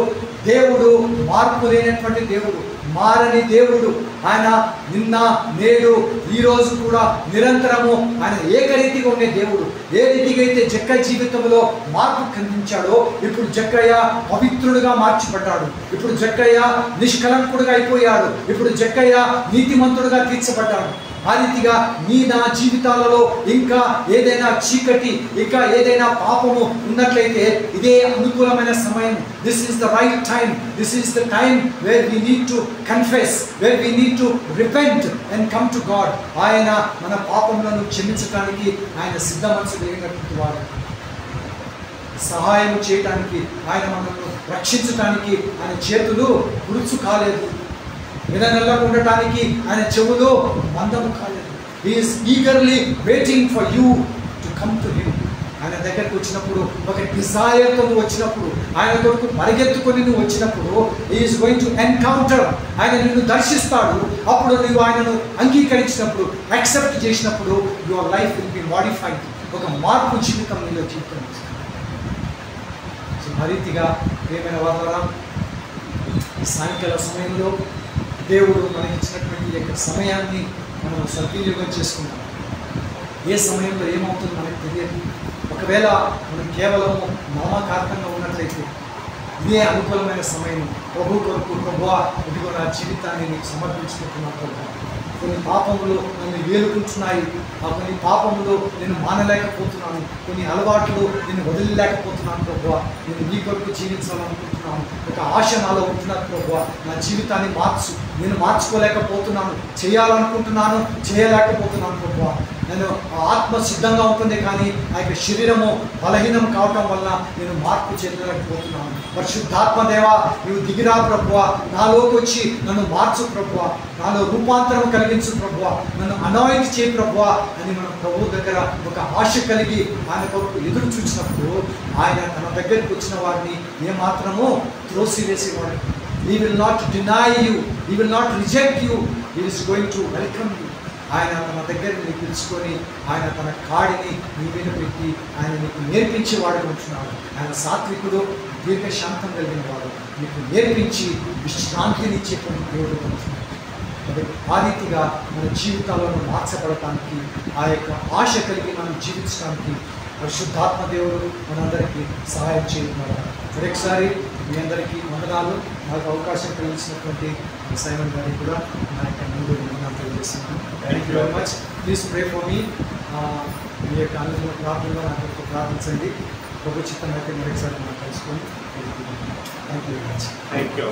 దేవుడు మార్పు లేనటువంటి దేవుడు, మారని దేవుడు. ఆయన నిన్న నేడు ఈరోజు కూడా నిరంతరము ఆయన ఏకరీతిగా ఉండే దేవుడు. ఏ రీతిగా అయితే జక్కయ్య జీవితంలో మార్పు కనిపించాడో, ఇప్పుడు జక్కయ్య పవిత్రుడుగా మార్చబడ్డాడు. ఇప్పుడు జక్కయ్య నిష్కలంకుడుగా అయిపోయాడు. ఇప్పుడు జక్కయ్య నీతిమంతుడుగా తీర్చబడ్డాడు. ఆ రీతిగా నా జీవితాలలో ఇంకా ఏదైనా చీకటి, ఇంకా ఏదైనా పాపము ఉన్నట్లయితే ఇదే అనుకూలమైన సమయం. This is the right time. This is the time where we need to confess, where we need to repent and come to God. ఆయన మన పాపములను క్షమించడానికి ఆయన సిద్ధ మనసు కలిగినటువంటి వాడు. సహాయం చేయటానికి, ఆయన మనల్ని రక్షించటానికి ఆయన చేతులు గురుచు కాలేదు. విననల్లకు ఉండటానికి ఆయన చెవులు మందము కాలేదు. He is eagerly waiting for you to come to him. ఆయన దగ్గరికి వచ్చినప్పుడు, ఒక డిజైర్తో నువ్వు వచ్చినప్పుడు, ఆయన కొరకు పరిగెత్తుకొని నువ్వు వచ్చినప్పుడు, ఈజ్ గోయింగ్ టు ఎన్కౌంటర్, ఆయన నిన్ను దర్శిస్తాడు. అప్పుడు నువ్వు ఆయనను అంగీకరించినప్పుడు, యాక్సెప్ట్ చేసినప్పుడు, your life will be modified. ఒక మార్పు జీవితం నీలో జీవితం. సో ఆ రీతిగా ప్రియమైన వారా, ఈ సాయంకాల సమయంలో దేవుడు మనకి ఇచ్చినటువంటి యొక్క సమయాన్ని మనం సద్వినియోగం చేసుకుంటాం. ఏ సమయంలో ఏమవుతుందో మనకు తెలియదు. ఒకవేళ మనం కేవలం నామకార్థంగా ఉన్నట్లయితే ఇదే అనుకూలమైన సమయం. ప్రభు కొరకు, ప్రభువా ఇదిగో నా జీవితాన్ని నీకు సమర్పించుకుంటున్నాను ప్రభు. కొన్ని పాపములు నన్ను వేలుకుంటున్నాయి, ఆ కొన్ని పాపములు నేను మానలేకపోతున్నాను, కొన్ని అలవాట్లు నేను వదిలేకపోతున్నాను ప్రభువా. నేను నీ కొరకు జీవించాలనుకుంటున్నాను, ఒక ఆశ నాలో ఉంటున్నాను ప్రభువా. నా జీవితాన్ని మార్చు, నేను మార్చుకోలేకపోతున్నాను, చేయాలనుకుంటున్నాను, చేయలేకపోతున్నాను ప్రభువా. నేను ఆత్మ సిద్ధంగా ఉంటుంది కానీ ఆ యొక్క శరీరము బలహీనం కావటం వల్ల నేను మార్పు చెందలేకపోతున్నాను. పరిశుద్ధాత్మ దేవా, నీవు దిగిరా ప్రభువా, నాలోకి వచ్చి నన్ను మార్చు ప్రభువా, నాలో రూపాంతరం కలిగించు ప్రభువా, నన్ను అనాయింట్ చేయి ప్రభువా అని మనం ప్రభు దగ్గర ఒక ఆశ కలిగి ఆయన కొరకు ఎదురు చూసినప్పుడు ఆయన తన దగ్గరికి వచ్చిన వారిని ఏమాత్రమో త్రోసివేసేవాడు. He will not deny you, he will not reject you, he is going to welcome you. ఆయన తన దగ్గర పిలుచుకొని ఆయన తన కాడిని నీ మీద పెట్టి ఆయన నీకు నేర్పించేవాడు ఉంటున్నాడు. ఆయన సాత్వికుడు, దీర్ఘశాంతం కలిగిన వాడు, నీకు నేర్పించి విశ్రాంతినిచ్చేటువంటి దేవుడు ఉంటున్నాడు. కాబట్టి ఆ రీతిగా మన జీవితాలను మార్చబడటానికి, ఆ యొక్క ఆశ కలిగి మనం జీవించడానికి పరిశుద్ధాత్మ దేవుడు మనందరికీ సహాయం చేయుతున్నాడు. మరొకసారి మీ అందరికీ వందనాలు. నాకు అవకాశం కలిగించినటువంటి సైమన్ గారికి కూడా నా యొక్క ముందు వందనాలు తెలియజేస్తున్నాను. Thank you very much. Please pray for me. మీ యొక్క అందులో ప్రార్థనలో నాకు ప్రార్థించండి. ప్రభు చిత్తం అయితే మరొకసారి మనం కలుసుకొని thank you very much. Thank you.